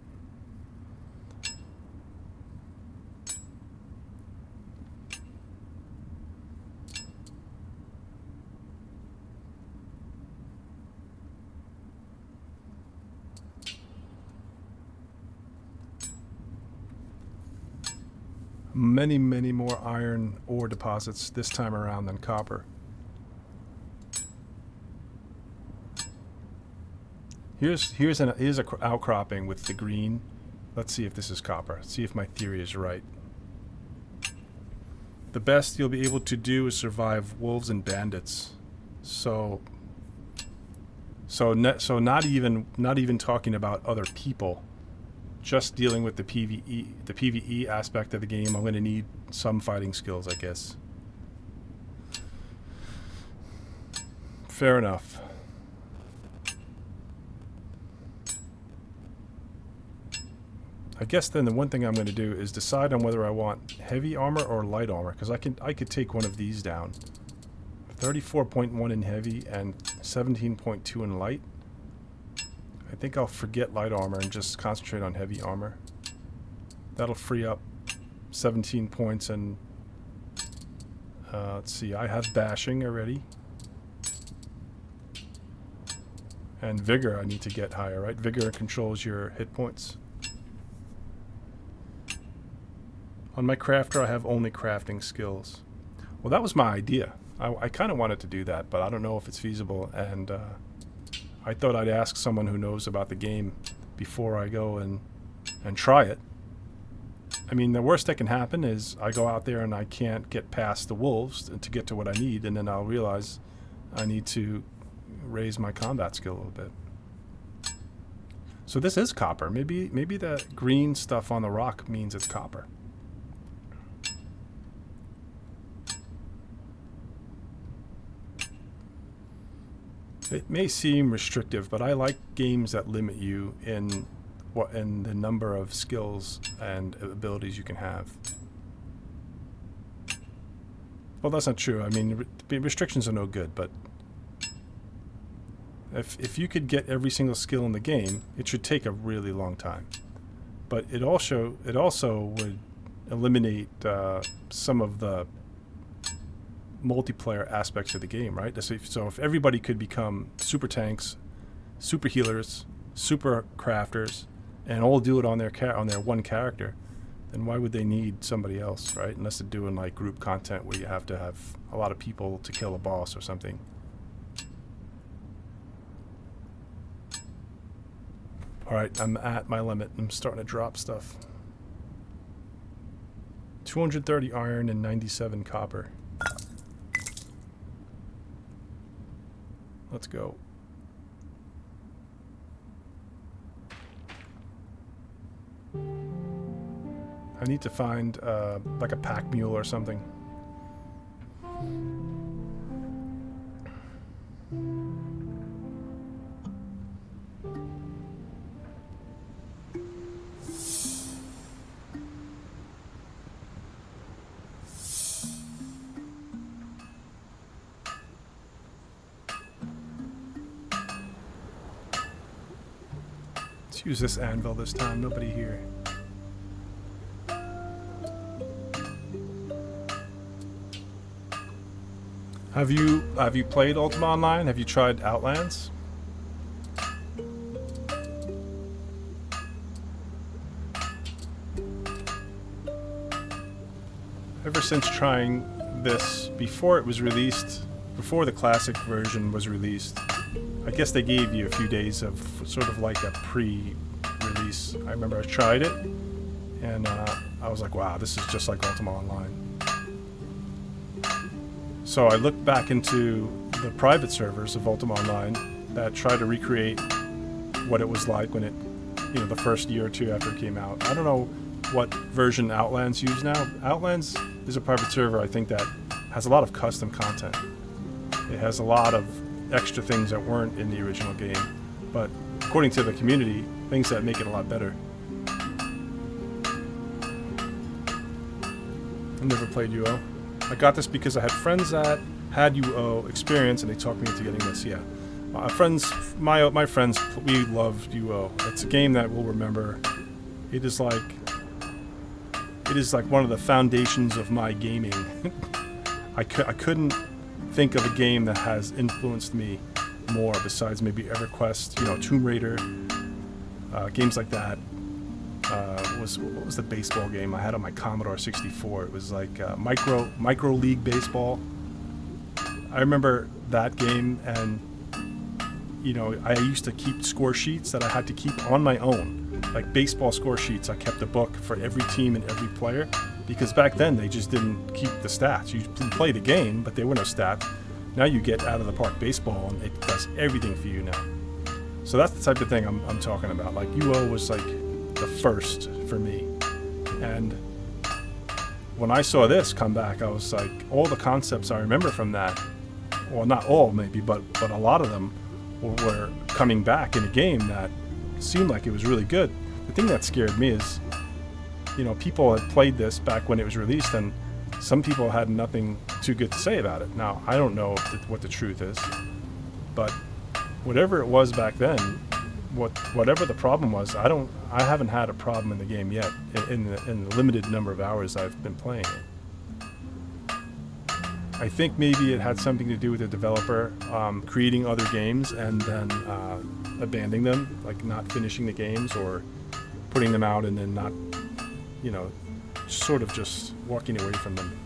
Many, many more iron ore deposits this time around than copper. Here's an outcropping with the green. Let's see if this is copper. Let's see if my theory is right. The best you'll be able to do is survive wolves and bandits. So not even talking about other people. Just dealing with the PvE aspect of the game, I'm going to need some fighting skills, I guess. Fair enough. I guess then the one thing I'm going to do is decide on whether I want heavy armor or light armor, because I could take one of these down. 34.1 in heavy and 17.2 in light. I think I'll forget light armor and just concentrate on heavy armor. That'll free up 17 points and let's see, I have bashing already. And vigor I need to get higher, right? Vigor controls your hit points. On my crafter I have only crafting skills. Well, that was my idea. I kind of wanted to do that, but I don't know if it's feasible, and I thought I'd ask someone who knows about the game before I go and try it. I mean, the worst that can happen is I go out there and I can't get past the wolves to get to what I need, and then I'll realize I need to raise my combat skill a little bit. So this is copper. Maybe the green stuff on the rock means it's copper. It may seem restrictive, but I like games that limit you in the number of skills and abilities you can have. Well, that's not true. I mean, restrictions are no good, but if you could get every single skill in the game, it should take a really long time. But it also would eliminate some of the multiplayer aspects of the game, right? So if everybody could become super tanks, super healers, super crafters, and all do it on their one character, then why would they need somebody else, right? Unless they're doing like group content where you have to have a lot of people to kill a boss or something. Alright, I'm at my limit. I'm starting to drop stuff. 230 iron and 97 copper. Let's go. I need to find like a pack mule or something. Let's use this anvil this time. Nobody here. Have you played Ultima Online? Have you tried Outlands? Ever since trying this before it was released, before the classic version was released, I guess they gave you a few days of sort of like a pre-release. I remember I tried it, and I was like, wow, this is just like Ultima Online. So I looked back into the private servers of Ultima Online that try to recreate what it was like when it, the first year or two after it came out. I don't know what version Outlands use now. Outlands is a private server, I think, that has a lot of custom content. It has a lot of extra things that weren't in the original game, but according to the community, things that make it a lot better. I never played UO. I got this because I had friends that had UO experience, and they talked me into getting this. Yeah, my friends, we loved UO. It's a game that we'll remember. It is like one of the foundations of my gaming. I couldn't think of a game that has influenced me more besides maybe EverQuest, Tomb Raider, games like that. What was the baseball game I had on my Commodore 64? It was like micro league baseball. I remember that game, and I used to keep score sheets that I had to keep on my own, like baseball score sheets. I kept a book for every team and every player, because back then they just didn't keep the stats. You play the game, but there were no stats. Now you get out of the park baseball, and it does everything for you now. So that's the type of thing I'm talking about. Like UO was like the first for me, and when I saw this come back, I was like, all the concepts I remember from that, well, not all maybe, but a lot of them were coming back in a game that seemed like it was really good. the thing that scared me is, people had played this back when it was released, and some people had nothing too good to say about it. Now, I don't know what the truth is, but whatever it was back then, whatever the problem was, I haven't had a problem in the game yet in the limited number of hours I've been playing it. I think maybe it had something to do with the developer creating other games and then abandoning them, like not finishing the games or putting them out and then not, sort of just walking away from them.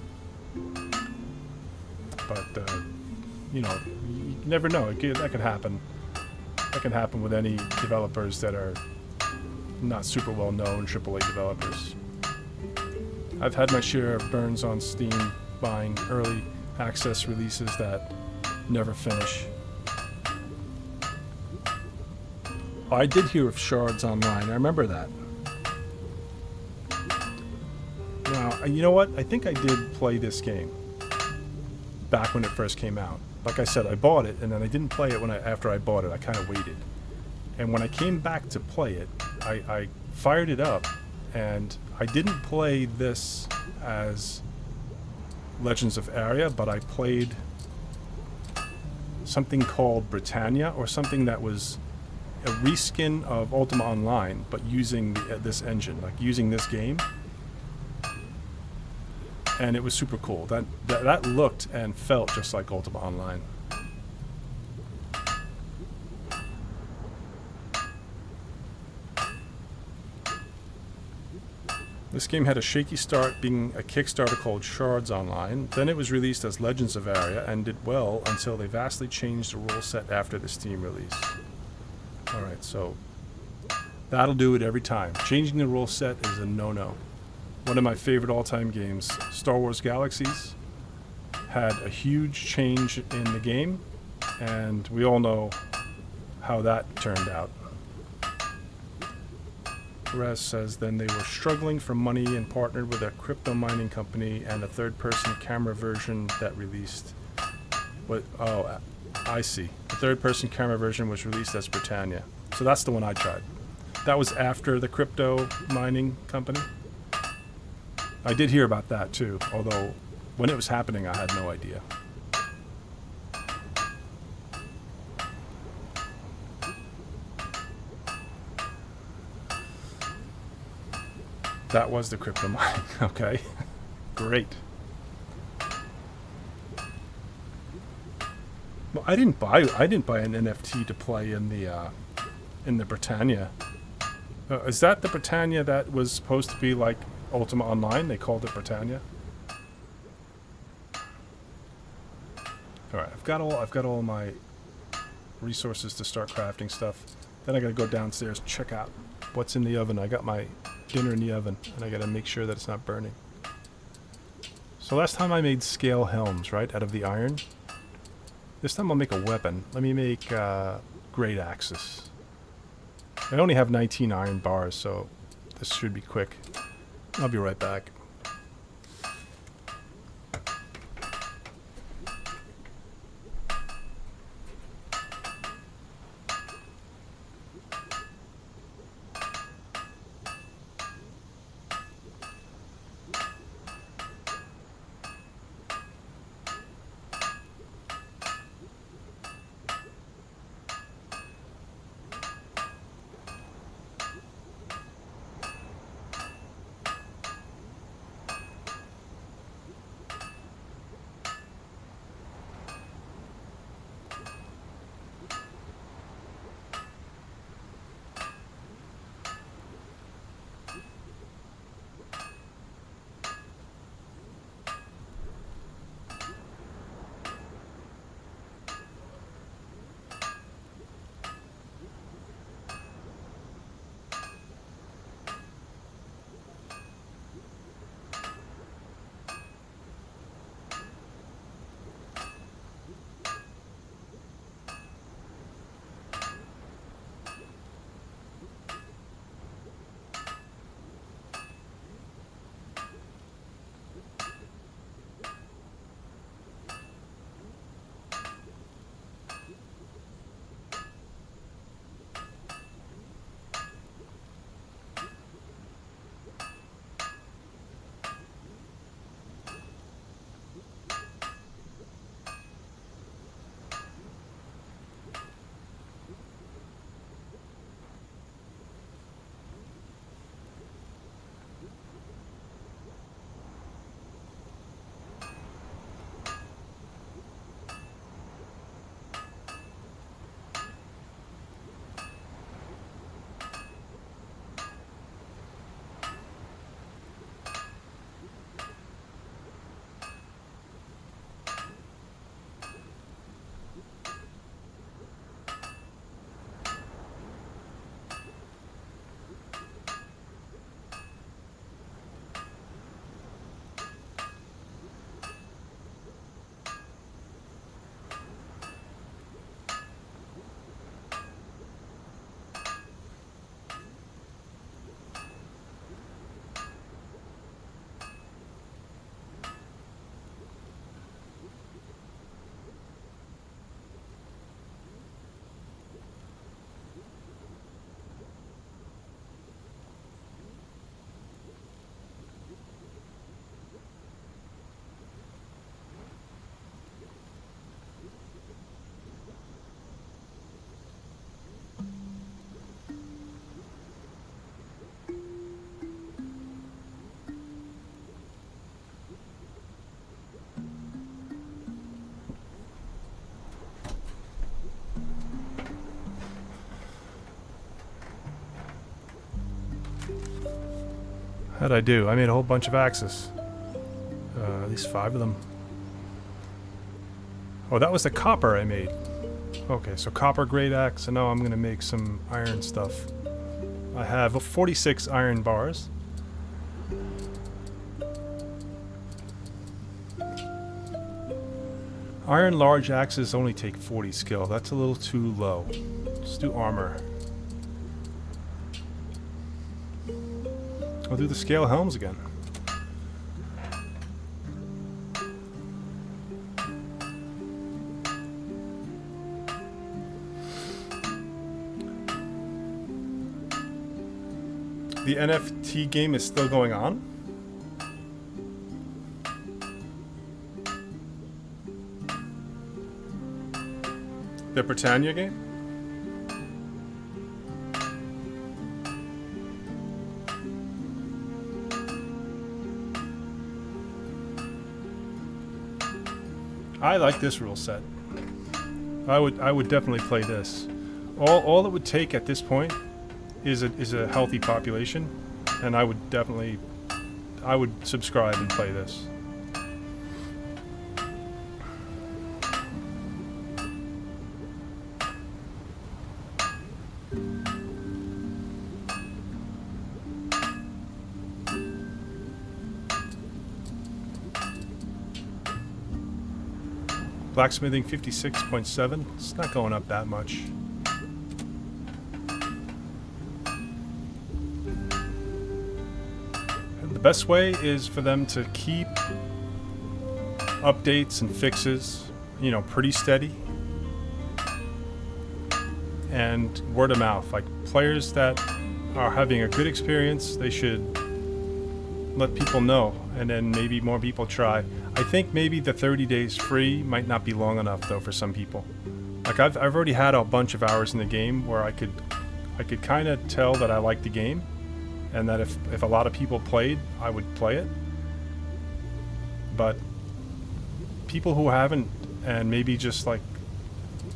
But, you never know. That could happen. That can happen with any developers that are not super well known AAA developers. I've had my share of burns on Steam buying early access releases that never finish. I did hear of Shards Online. I remember that. Now, you know what? I think I did play this game back when it first came out. Like I said, I bought it, and then I didn't play it after I bought it. I kind of waited. And when I came back to play it, I fired it up, and I didn't play this as Legends of Aria, but I played something called Britannia, or something that was a reskin of Ultima Online, but using this engine, like using this game. And it was super cool. That looked and felt just like Ultima Online. This game had a shaky start, being a Kickstarter called Shards Online. Then it was released as Legends of Aria and did well until they vastly changed the rule set after the Steam release. Alright, so that'll do it every time. Changing the rule set is a no-no. One of my favorite all-time games, Star Wars Galaxies, had a huge change in the game, and we all know how that turned out. Perez says then they were struggling for money and partnered with a crypto mining company and a third-person camera version that released. Oh, I see. The third-person camera version was released as Britannia. So that's the one I tried. That was after the crypto mining company. I did hear about that too, although when it was happening I had no idea. That was the crypto mining. Okay, great. Well, I didn't buy an NFT to play in the Britannia. Is that the Britannia that was supposed to be like Ultima Online? They called it Britannia. All right, I've got all my resources to start crafting stuff. Then I got to go downstairs and check out what's in the oven. I got my dinner in the oven, and I got to make sure that it's not burning. So last time I made scale helms, right, out of the iron. This time I'll make a weapon. Let me make great axes. I only have 19 iron bars, so this should be quick. I'll be right back. How'd I do? I made a whole bunch of axes. At least 5 of them. Oh, that was the copper I made. Okay, so copper grade axe, and now I'm gonna make some iron stuff. I have 46 iron bars. Iron large axes only take 40 skill. That's a little too low. Let's do armor. I'll do the scale helms again. The NFT game is still going on? The Britannia game? I like this rule set. I would definitely play this. All it would take at this point is a healthy population, and I would subscribe and play this. Blacksmithing 56.7. It's not going up that much. The best way is for them to keep updates and fixes, you know, pretty steady. And word of mouth. Like, players that are having a good experience, they should let people know, and then maybe more people try. I think maybe the 30 days free might not be long enough though for some people. Like, I've already had a bunch of hours in the game where I could kind of tell that I liked the game, and that if a lot of people played, I would play it. But people who haven't, and maybe just like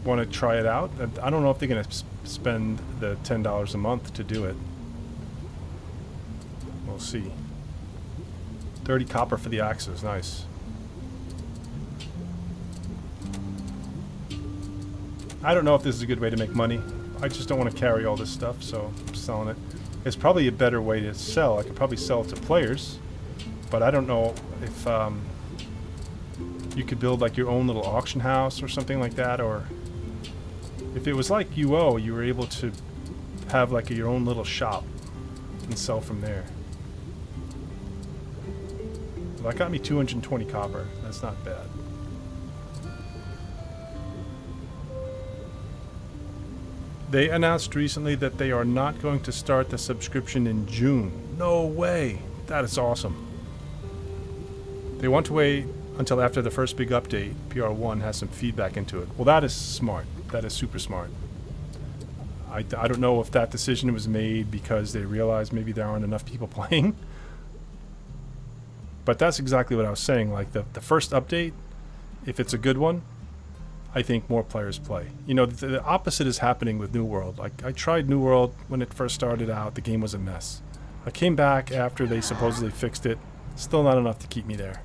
want to try it out, I don't know if they're gonna spend the $10 a month to do it. We'll see. 30 copper for the axes, nice. I don't know if this is a good way to make money. I just don't want to carry all this stuff, so I'm selling it. It's probably a better way to sell. I could probably sell it to players, but I don't know if you could build like your own little auction house or something like that, or if it was like UO, you were able to have like your own little shop and sell from there. Well, that got me 220 copper. That's not bad. They announced recently that they are not going to start the subscription in June. No way! That is awesome. They want to wait until after the first big update, PR1, has some feedback into it. Well, that is smart. That is super smart. I don't know if that decision was made because they realized maybe there aren't enough people playing. But that's exactly what I was saying. Like, the first update, if it's a good one, I think more players play. You know, the opposite is happening with New World. Like, I tried New World when it first started out. The game was a mess. I came back after they supposedly fixed it. Still not enough to keep me there.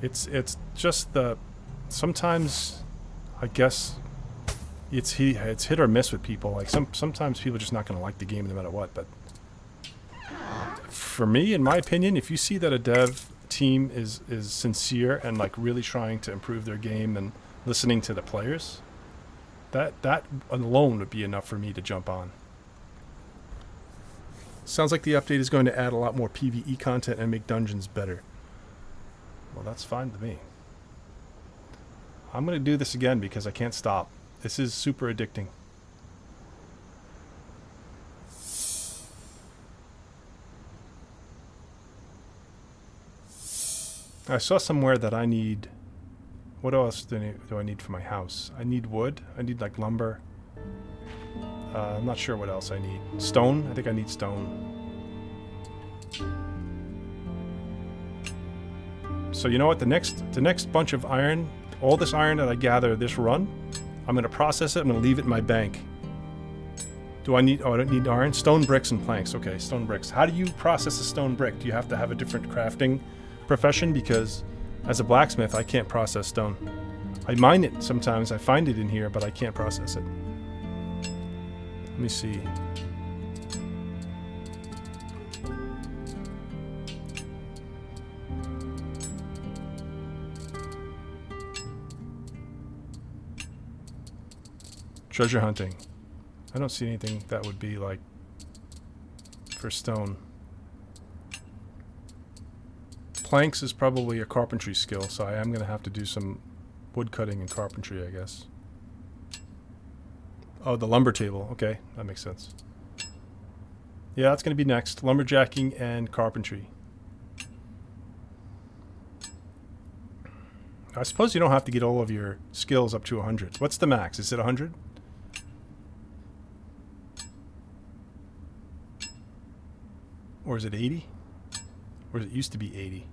It's just the... Sometimes, I guess, it's hit or miss with people. Like, sometimes people are just not going to like the game no matter what. But for me, in my opinion, if you see that a dev team is sincere and like really trying to improve their game and listening to the players, that alone would be enough for me to jump on. Sounds like the update is going to add a lot more PvE content and make dungeons better. Well, that's fine with me. I'm going to do this again because I can't stop. This is super addicting. I saw somewhere that I need... What else do I need for my house? I need wood. I need like lumber. I'm not sure what else I need. Stone? I think I need stone. So you know what? The next bunch of iron, all this iron that I gather this run, I'm going to process it. I'm going to leave it in my bank. Do I need... Oh, I don't need iron. Stone bricks and planks. Okay, stone bricks. How do you process a stone brick? Do you have to have a different crafting profession? Because as a blacksmith, I can't process stone. I mine it sometimes. I find it in here, but I can't process it. Let me see. Treasure hunting. I don't see anything that would be like for stone. Planks is probably a carpentry skill, so I am going to have to do some wood cutting and carpentry, I guess. Oh, the lumber table. Okay, that makes sense. Yeah, that's going to be next. Lumberjacking and carpentry. I suppose you don't have to get all of your skills up to 100. What's the max? Is it 100? Or is it 80? Or it used to be 80?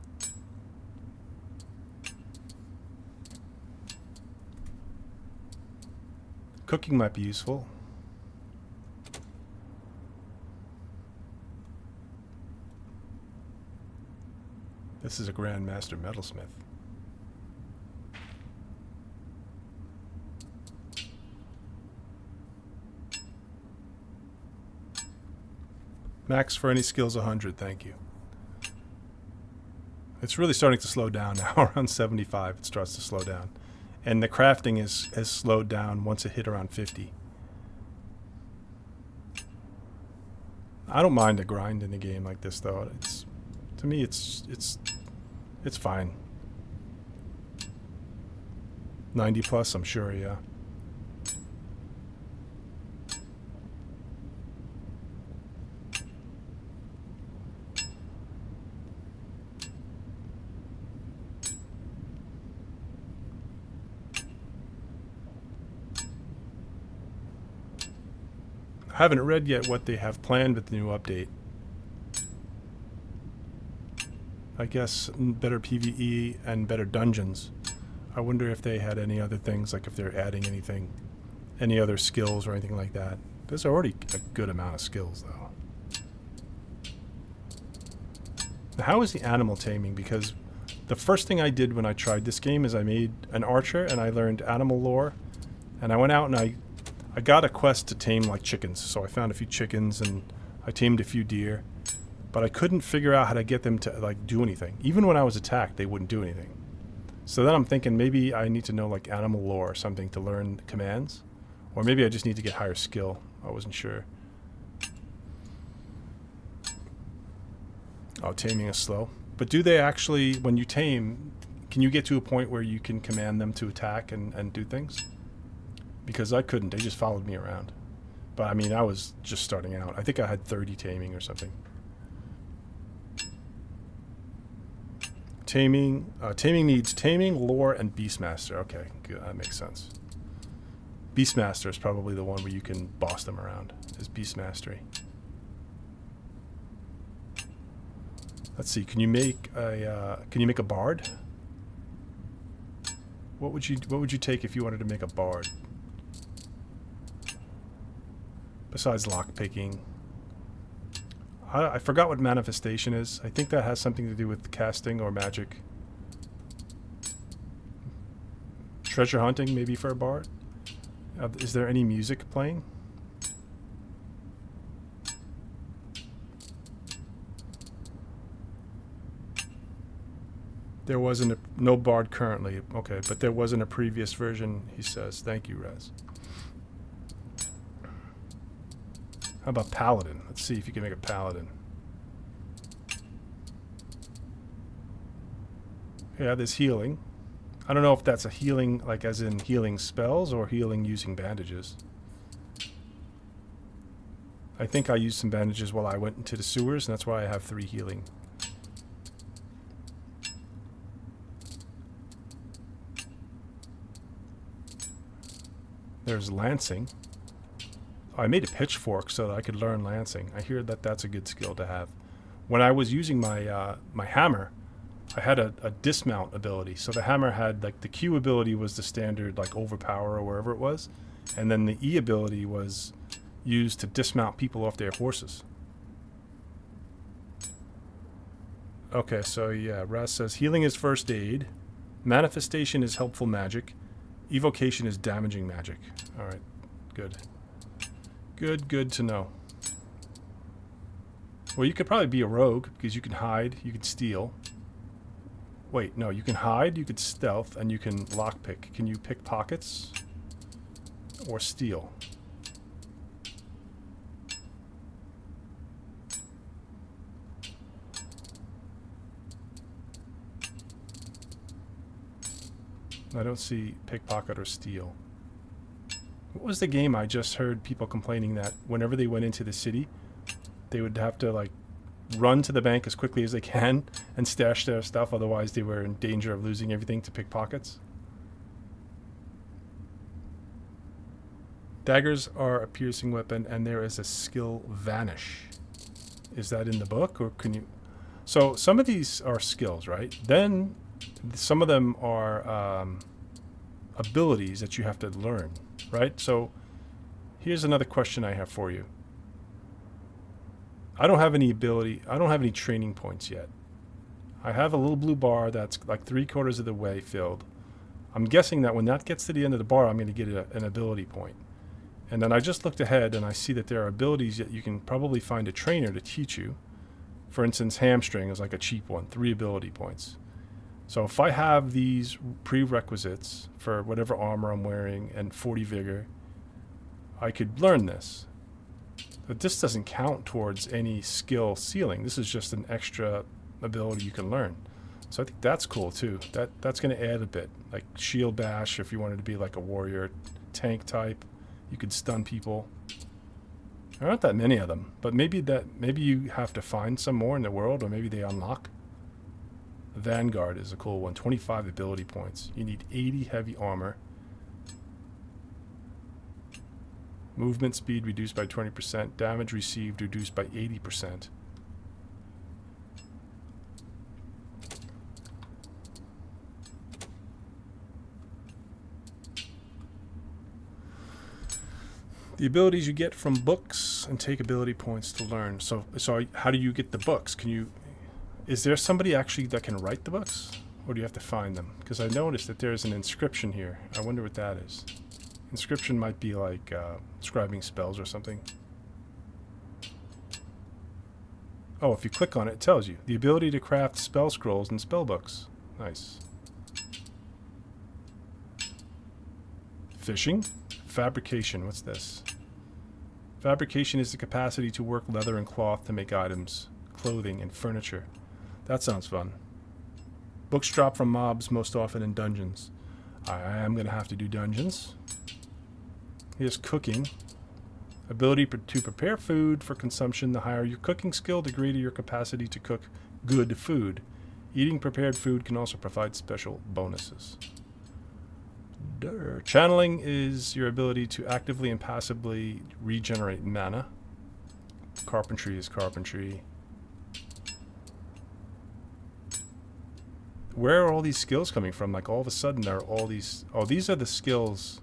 Cooking might be useful. This is a Grandmaster Metalsmith. Max for any skills 100, thank you. It's really starting to slow down now. Around 75 it starts to slow down. And the crafting has slowed down once it hit around 50. I don't mind a grind in a game like this though. To me it's fine. 90 plus, I'm sure, yeah. I haven't read yet what they have planned with the new update. I guess better PvE and better dungeons. I wonder if they had any other things, like if they're adding anything, any other skills or anything like that. There's already a good amount of skills, though. Now, how is the animal taming? Because the first thing I did when I tried this game is I made an archer and I learned animal lore. And I went out and I got a quest to tame like chickens. So I found a few chickens and I tamed a few deer. But I couldn't figure out how to get them to like do anything. Even when I was attacked, they wouldn't do anything. So then I'm thinking maybe I need to know like animal lore or something to learn commands. Or maybe I just need to get higher skill. I wasn't sure. Oh, taming is slow. But do they actually, when you tame, can you get to a point where you can command them to attack and do things? Because I couldn't. They just followed me around. But I mean, I was just starting out. I think I had 30 taming or something. Taming needs taming, lore, and Beastmaster. Okay, good. That makes sense. Beastmaster is probably the one where you can boss them around. Is Beastmastery. Let's see. Can you make a bard? What would you take if you wanted to make a bard? Besides lockpicking. I forgot what manifestation is. I think that has something to do with casting or magic. Treasure hunting, maybe for a bard? Is there any music playing? There wasn't no bard currently. Okay, but there wasn't a previous version, he says. Thank you, Rez. How about paladin? Let's see if you can make a paladin. Yeah, there's healing. I don't know if that's a healing, like as in healing spells or healing using bandages. I think I used some bandages while I went into the sewers, and that's why I have 3 healing. There's lancing. I made a pitchfork so that I could learn lancing. I hear that that's a good skill to have. When I was using my my hammer, I had a dismount ability. So the hammer had like the Q ability was the standard like overpower or wherever it was, and then the E ability was used to dismount people off their horses. Okay, so yeah, Raz says healing is first aid, manifestation is helpful magic, evocation is damaging magic. Alright, good. Good to know. Well, you could probably be a rogue, because you can hide, you can steal. Wait, no, you can hide, you could stealth, and you can lockpick. Can you pick pockets? Or steal? I don't see pickpocket or steal. What was the game I just heard people complaining that whenever they went into the city, they would have to like run to the bank as quickly as they can and stash their stuff, otherwise they were in danger of losing everything to pickpockets? Daggers are a piercing weapon, and there is a skill vanish. Is that in the book, or can you... So some of these are skills, right? Then some of them are abilities that you have to learn, right? So here's another question I have for you. I don't have any training points yet. I have a little blue bar that's like 3/4 of the way filled. I'm guessing that when that gets to the end of the bar, I'm going to get an ability point. And then I just looked ahead and I see that there are abilities that you can probably find a trainer to teach you. For instance, hamstring is like a cheap one, 3 ability points. So if I have these prerequisites for whatever armor I'm wearing and 40 vigor, I could learn this. But this doesn't count towards any skill ceiling. This is just an extra ability you can learn. So I think that's cool too. That's going to add a bit. Like shield bash if you wanted to be like a warrior, tank type. You could stun people. There aren't that many of them, but maybe you have to find some more in the world, or maybe they unlock. Vanguard is a cool one. 25 ability points. You need 80 heavy armor. Movement speed reduced by 20%. Damage received reduced by 80%. The abilities you get from books and take ability points to learn. So how do you get the books? Is there somebody actually that can write the books? Or do you have to find them? Because I noticed that there's an inscription here. I wonder what that is. Inscription might be like scribing spells or something. Oh, if you click on it, it tells you. The ability to craft spell scrolls and spell books. Nice. Fishing. Fabrication. What's this? Fabrication is the capacity to work leather and cloth to make items, clothing, and furniture. That sounds fun. Books drop from mobs most often in dungeons. I am going to have to do dungeons. Here's cooking. Ability to prepare food for consumption. The higher your cooking skill, the greater your capacity to cook good food. Eating prepared food can also provide special bonuses. Channeling is your ability to actively and passively regenerate mana. Carpentry is carpentry. Where are all these skills coming from? Like all of a sudden there are all these... Oh, these are the skills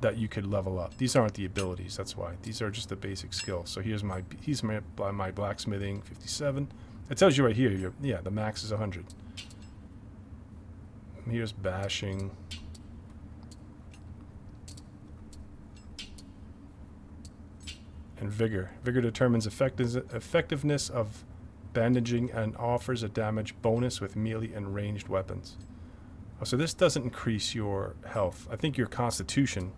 that you could level up. These aren't the abilities, that's why. These are just the basic skills. So here's my blacksmithing, 57. It tells you right here, yeah, the max is 100. Here's bashing. And vigor. Vigor determines effectiveness of bandaging and offers a damage bonus with melee and ranged weapons. Oh, so this doesn't increase your health. I think your constitution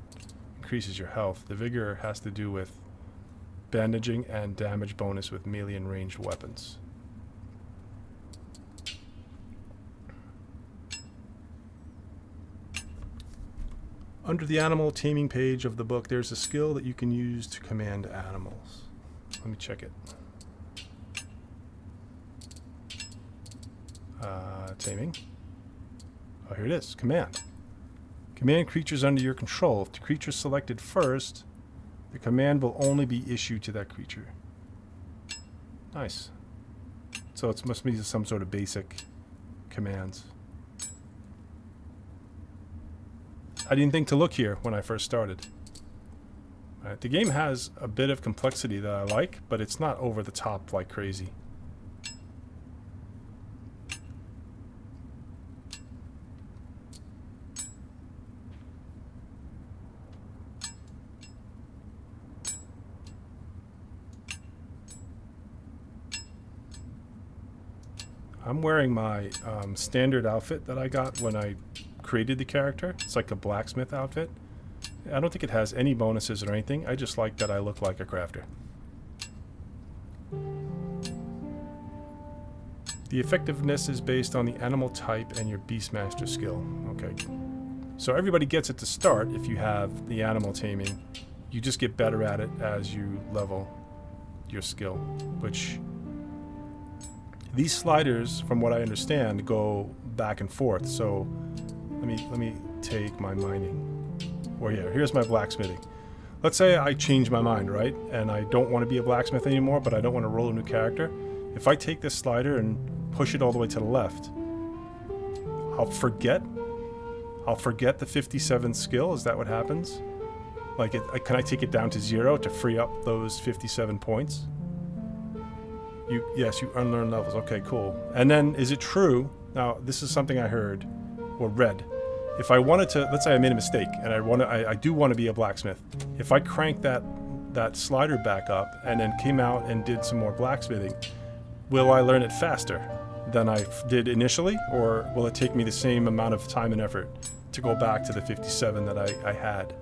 increases your health. The vigor has to do with bandaging and damage bonus with melee and ranged weapons. Under the animal taming page of the book, there's a skill that you can use to command animals. Let me check it. Taming. Oh, here it is. Command. Command creatures under your control. If the creature selected first, the command will only be issued to that creature. Nice. So it must be some sort of basic commands. I didn't think to look here when I first started. The game has a bit of complexity that I like, but it's not over the top like crazy. I'm wearing my standard outfit that I got when I created the character. It's like a blacksmith outfit. I don't think it has any bonuses or anything. I just like that I look like a crafter. The effectiveness is based on the animal type and your Beastmaster skill. Okay. So everybody gets it to start if you have the animal taming. You just get better at it as you level your skill, which... These sliders, from what I understand, go back and forth. So let me take my mining. Or yeah, here's my blacksmithing. Let's say I change my mind, right? And I don't want to be a blacksmith anymore, but I don't want to roll a new character. If I take this slider and push it all the way to the left, I'll forget the 57 skill. Is that what happens? Like, can I take it down to 0 to free up those 57 points? Yes, you unlearn levels. Okay, cool. And then, is it true? Now, this is something I heard or read. If I wanted to, let's say I made a mistake, and I do want to be a blacksmith. If I crank that slider back up and then came out and did some more blacksmithing, will I learn it faster than I did initially, or will it take me the same amount of time and effort to go back to the 57 that I had?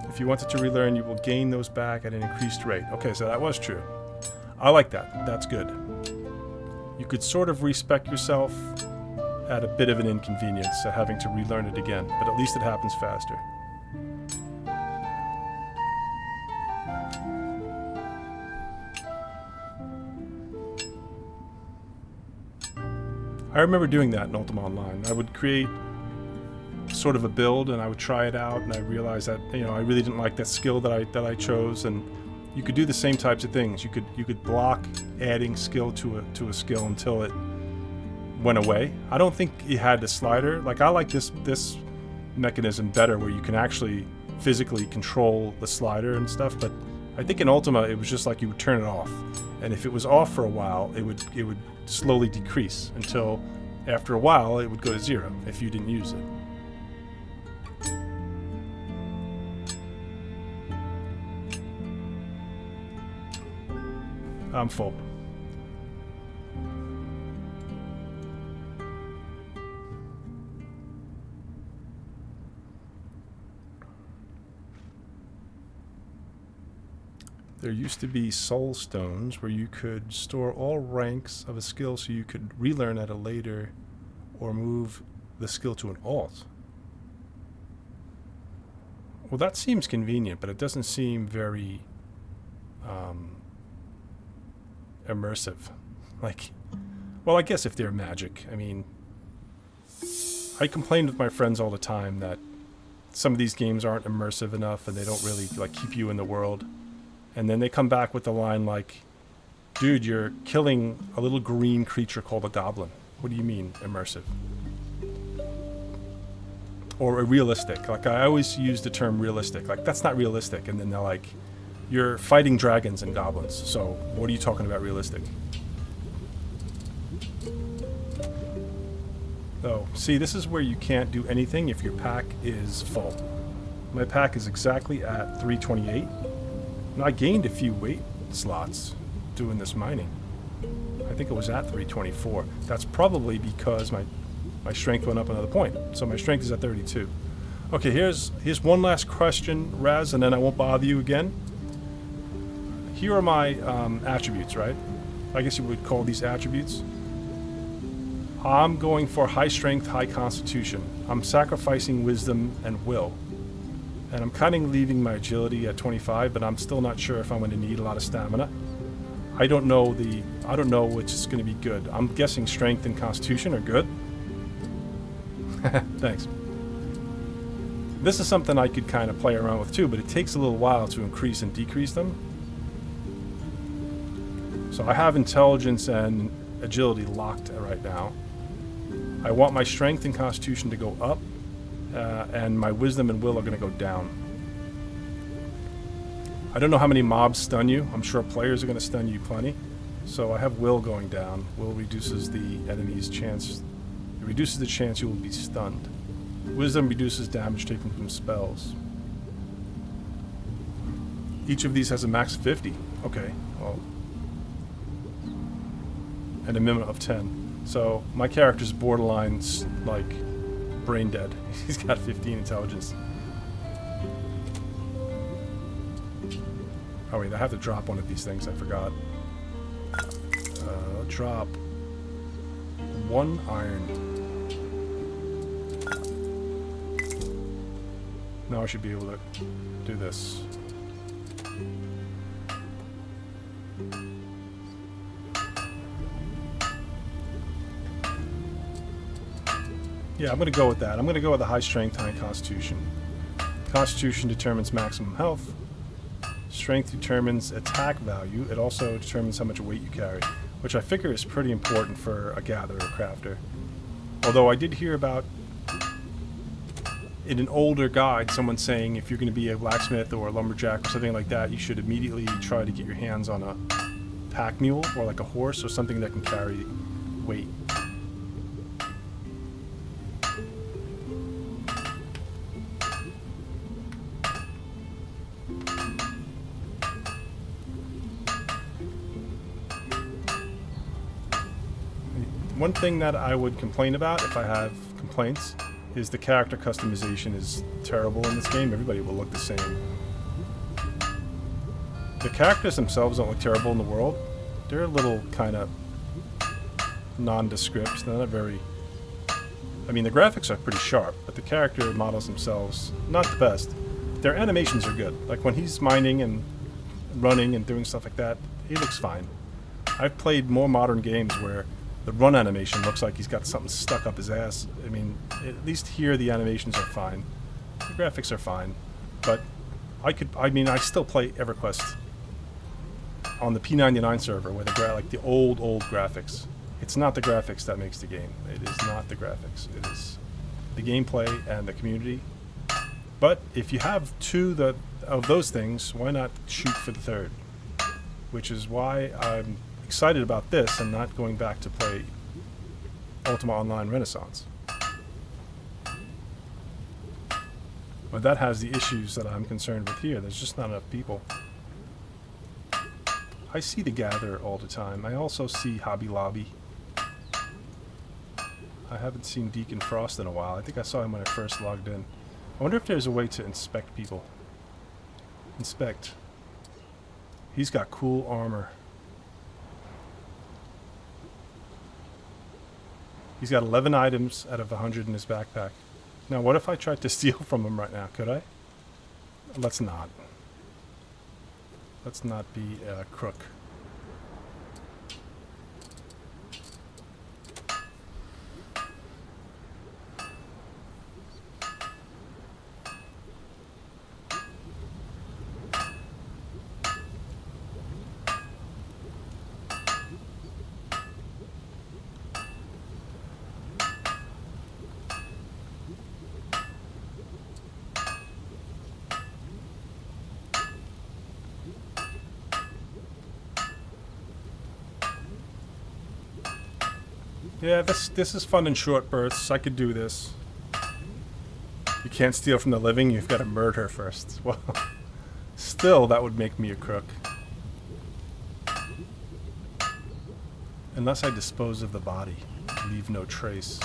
If you wanted to relearn, you will gain those back at an increased rate. Okay, so that was true. I like that. That's good. You could sort of respec yourself at a bit of an inconvenience having to relearn it again, but at least it happens faster. I remember doing that in Ultima Online. I would create sort of a build and I would try it out, and I realized that, you know, I really didn't like that skill that I chose, and you could do the same types of things. You could block adding skill to a skill until it went away. I don't think you had the slider. Like, I like this mechanism better, where you can actually physically control the slider and stuff. But I think in Ultima it was just like you would turn it off, and if it was off for a while, it would slowly decrease until after a while it would go to 0 if you didn't use it. I'm full. There used to be soul stones where you could store all ranks of a skill so you could relearn at a later or move the skill to an alt. Well, that seems convenient, but it doesn't seem very immersive. Like, well, I guess if they're magic. I mean, I complain with my friends all the time that some of these games aren't immersive enough and they don't really like keep you in the world. And then they come back with the line like, dude, you're killing a little green creature called a goblin. What do you mean immersive? Or realistic. Like, I always use the term realistic. Like, that's not realistic. And then they're like, you're fighting dragons and goblins, so what are you talking about realistic? Oh, see, this is where you can't do anything if your pack is full. My pack is exactly at 328, and I gained a few weight slots doing this mining. I think it was at 324. That's probably because my strength went up another point, so my strength is at 32. Okay, here's one last question, Raz, and then I won't bother you again. Here are my attributes, right? I guess you would call these attributes. I'm going for high strength, high constitution. I'm sacrificing wisdom and will. And I'm kind of leaving my agility at 25, but I'm still not sure if I'm going to need a lot of stamina. I don't know which is going to be good. I'm guessing strength and constitution are good. Thanks. This is something I could kind of play around with too, but it takes a little while to increase and decrease them. So I have intelligence and agility locked right now. I want my strength and constitution to go up, and my wisdom and will are going to go down. I don't know how many mobs stun you. I'm sure players are going to stun you plenty. So I have Will going down. Will reduces the enemy's chance. It reduces the chance you will be stunned. Wisdom reduces damage taken from spells. Each of these has a max 50. Okay, well. And a minimum of 10. So my character's borderline, like, brain dead. He's got 15 intelligence. Oh wait, I have to drop one of these things, I forgot. Drop 1 iron. Now I should be able to do this. Yeah, I'm going to go with that. I'm going to go with a high strength, high constitution. Constitution determines maximum health. Strength determines attack value. It also determines how much weight you carry, which I figure is pretty important for a gatherer crafter. Although I did hear about, in an older guide, someone saying if you're going to be a blacksmith or a lumberjack or something like that, you should immediately try to get your hands on a pack mule or like a horse or something that can carry weight. One thing that I would complain about, if I have complaints, is the character customization is terrible in this game. Everybody will look the same. The characters themselves don't look terrible in the world. They're a little kind of nondescript. They're not very... I mean, the graphics are pretty sharp, but the character models themselves, not the best. Their animations are good. Like when he's mining and running and doing stuff like that, he looks fine. I've played more modern games where the run animation looks like he's got something stuck up his ass. I mean, at least here the animations are fine. The graphics are fine. But I still play EverQuest on the P99 server where like the old graphics. It's not the graphics that makes the game. It is not the graphics. It is the gameplay and the community. But if you have two of those things, why not shoot for the third? Which is why I'm excited about this and not going back to play Ultima Online Renaissance. But that has the issues that I'm concerned with here. There's just not enough people. I see the Gatherer all the time. I also see Hobby Lobby. I haven't seen Deacon Frost in a while. I think I saw him when I first logged in. I wonder if there's a way to inspect people. Inspect. He's got cool armor. He's got 11 items out of 100 in his backpack. Now, what if I tried to steal from him right now? Could I? Let's not. Let's not be a crook. Yeah, this is fun in short bursts. I could do this. You can't steal from the living, you've got to murder first. Well, still, that would make me a crook. Unless I dispose of the body, leave no trace.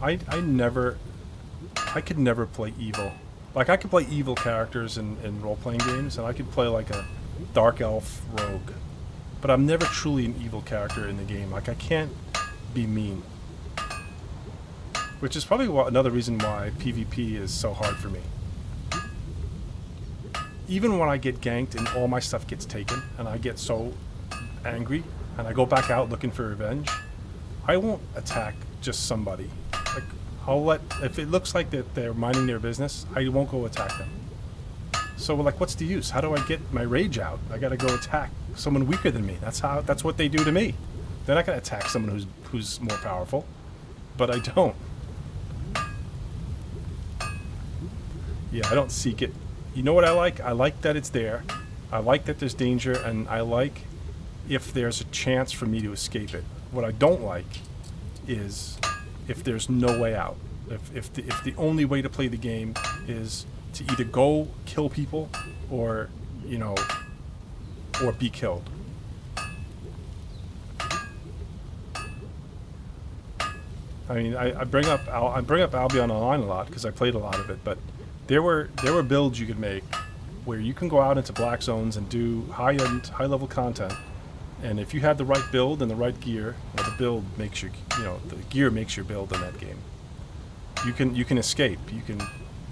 I could never play evil. Like, I could play evil characters in role-playing games, and I could play like a dark elf rogue, but I'm never truly an evil character in the game. Like, I can't be mean, which is probably another reason why PvP is so hard for me. Even when I get ganked and all my stuff gets taken and I get so angry and I go back out looking for revenge, I won't attack just somebody. Like, if it looks like that they're minding their business, I won't go attack them. So, like, what's the use? How do I get my rage out? I gotta go attack someone weaker than me. That's what they do to me. They're not gonna attack someone who's more powerful. But I don't. Yeah, I don't seek it. You know what I like? I like that it's there. I like that there's danger, and I like if there's a chance for me to escape it. What I don't like is if there's no way out. If the only way to play the game is to either go kill people or, you know, or be killed. I mean, I bring up Albion Online a lot because I played a lot of it, but there were builds you could make where you can go out into black zones and do high level content, and if you had the right build and the right gear, well, the build makes your, you know, the gear makes your build in that game. You can escape. You can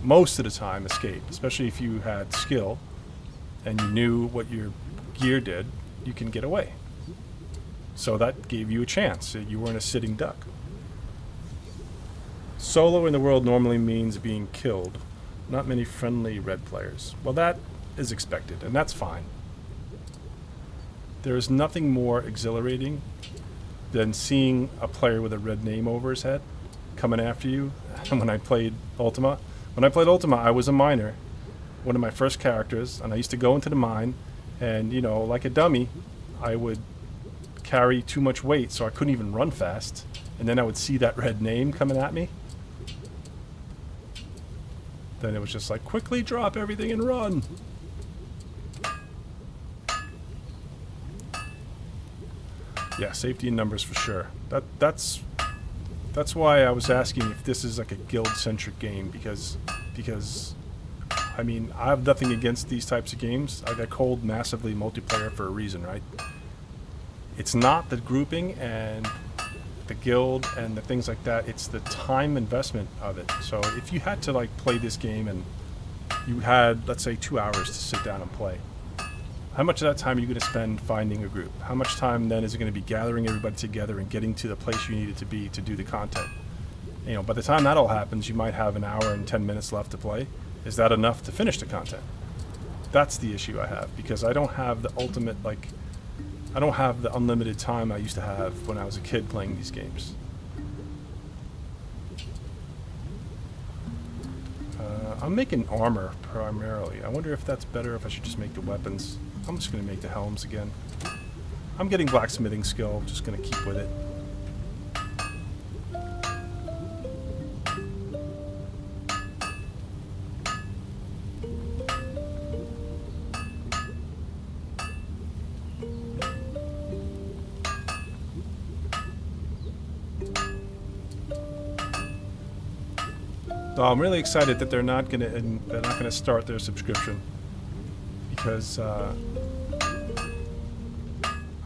most of the time escape, especially if you had skill and you knew what your gear did. You can get away. So that gave you a chance. You weren't a sitting duck. Solo in the world normally means being killed. Not many friendly red players. Well, that is expected, and that's fine. There is nothing more exhilarating than seeing a player with a red name over his head coming after you. When I played Ultima, I was a miner, one of my first characters, and I used to go into the mine, and, you know, like a dummy, I would carry too much weight, so I couldn't even run fast, and then I would see that red name coming at me. Then it was just like, quickly drop everything and run. Yeah, safety in numbers for sure. That's why I was asking if this is like a guild-centric game, because I mean, I have nothing against these types of games. I got cold massively multiplayer for a reason, right? It's not the grouping and the guild and the things like that, it's the time investment of it. So if you had to like play this game and you had, let's say, 2 hours to sit down and play, how much of that time are you going to spend finding a group? How much time then is it going to be gathering everybody together and getting to the place you needed to be to do the content? You know, by the time that all happens, you might have an hour and 10 minutes left to play. Is that enough to finish the content? That's the issue I have, because I don't have the ultimate, like, I don't have the unlimited time I used to have when I was a kid playing these games. I'm making armor primarily. I wonder if that's better, if I should just make the weapons. I'm just going to make the helms again. I'm getting blacksmithing skill, just going to keep with it. So I'm really excited that they're not gonna start their subscription, because I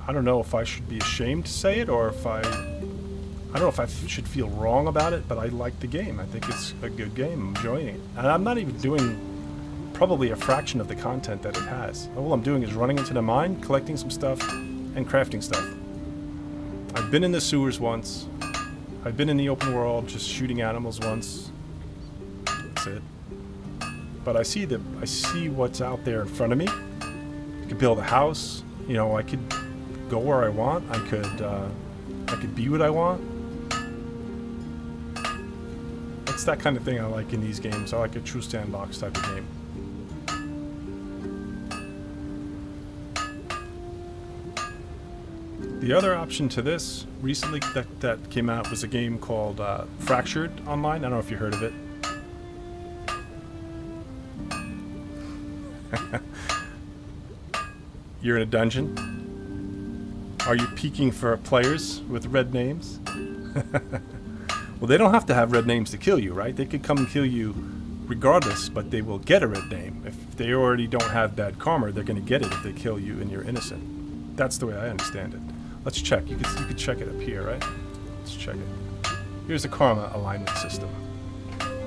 don't know if I should be ashamed to say it, or if I don't know if I should feel wrong about it, but I like the game. I think it's a good game. I'm enjoying it, and I'm not even doing probably a fraction of the content that it has. All I'm doing is running into the mine, collecting some stuff, and crafting stuff. I've been in the sewers once. I've been in the open world, just shooting animals once. It, but I see what's out there in front of me. I could build a house, you know, I could go where I want, I could be what I want. It's that kind of thing I like in these games. I like a true sandbox type of game. The other option to this recently that came out was a game called Fractured Online. I don't know if you heard of it. You're in a dungeon. Are you peeking for players with red names? Well, they don't have to have red names to kill you, right? They could come and kill you regardless, but they will get a red name. If they already don't have bad karma, they're going to get it if they kill you and you're innocent. That's the way I understand it. Let's check. You could check it up here, right? Let's check it. Here's the karma alignment system.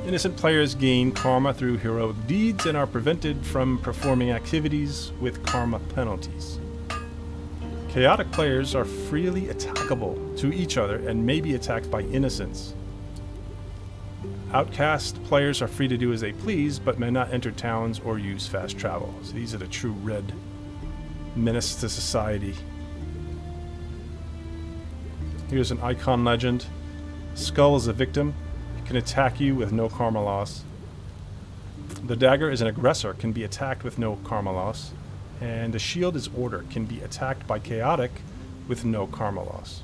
Innocent players gain karma through heroic deeds and are prevented from performing activities with karma penalties. Chaotic players are freely attackable to each other and may be attacked by innocents. Outcast players are free to do as they please, but may not enter towns or use fast travel. So these are the true red menace to society. Here's an icon legend. Skull is a victim. Can attack you with no karma loss. The dagger is an aggressor, can be attacked with no karma loss. And the shield is order, can be attacked by chaotic with no karma loss.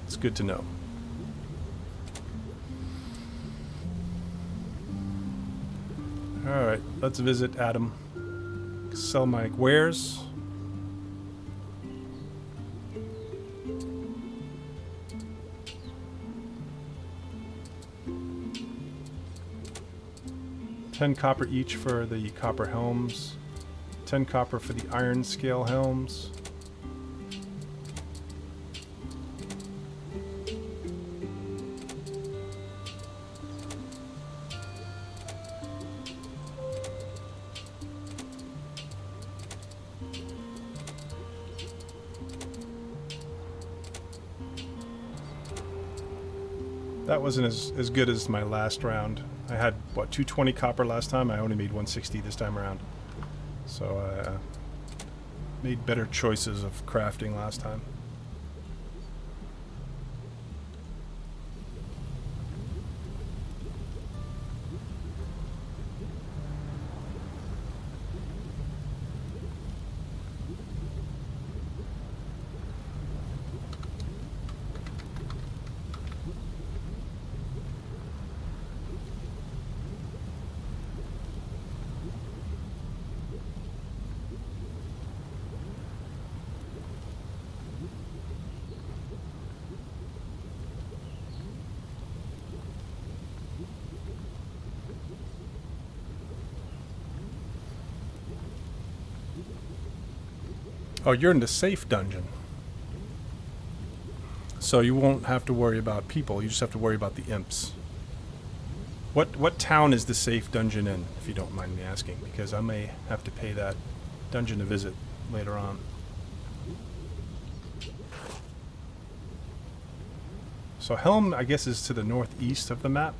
It's good to know. Alright, let's visit Adam. Sell my wares. $10 copper each for the copper helms. 10 copper for the iron scale helms. That wasn't as good as my last round. I had, what, 220 copper last time? I only made 160 this time around. So I made better choices of crafting last time. Oh, you're in the safe dungeon. So you won't have to worry about people, you just have to worry about the imps. What town is the safe dungeon in, if you don't mind me asking? Because I may have to pay that dungeon a visit later on. So Helm, I guess, is to the northeast of the map.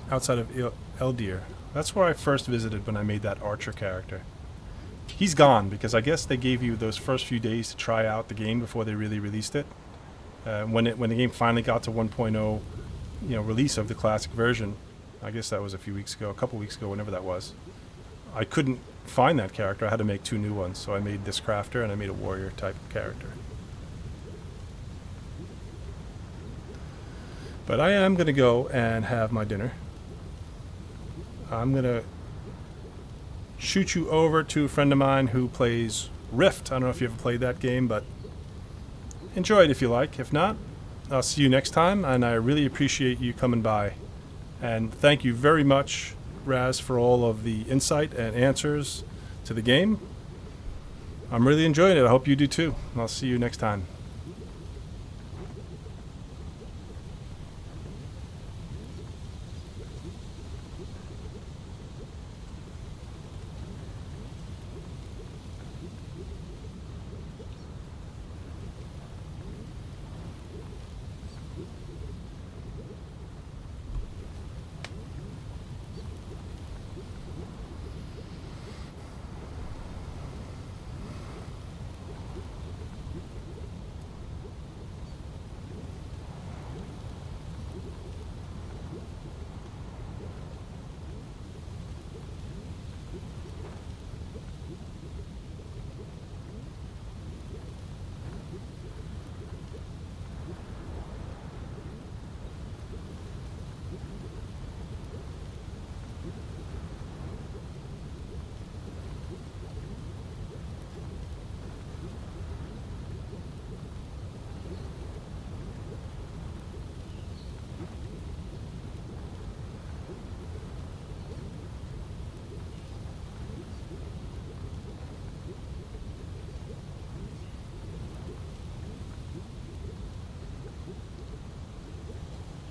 Outside of Eldir. That's where I first visited when I made that archer character. He's gone, because I guess they gave you those first few days to try out the game before they really released it. When the game finally got to 1.0, release of the classic version, I guess that was a few weeks ago, a couple weeks ago, whenever that was. I couldn't find that character. I had to make 2 new ones, so I made this crafter and I made a warrior type character. But I am going to go and have my dinner. I'm going to shoot you over to a friend of mine who plays Rift. I don't know if you ever played that game, but enjoy it if you like. If not, I'll see you next time, and I really appreciate you coming by. And thank you very much, Raz, for all of the insight and answers to the game. I'm really enjoying it. I hope you do too. I'll see you next time.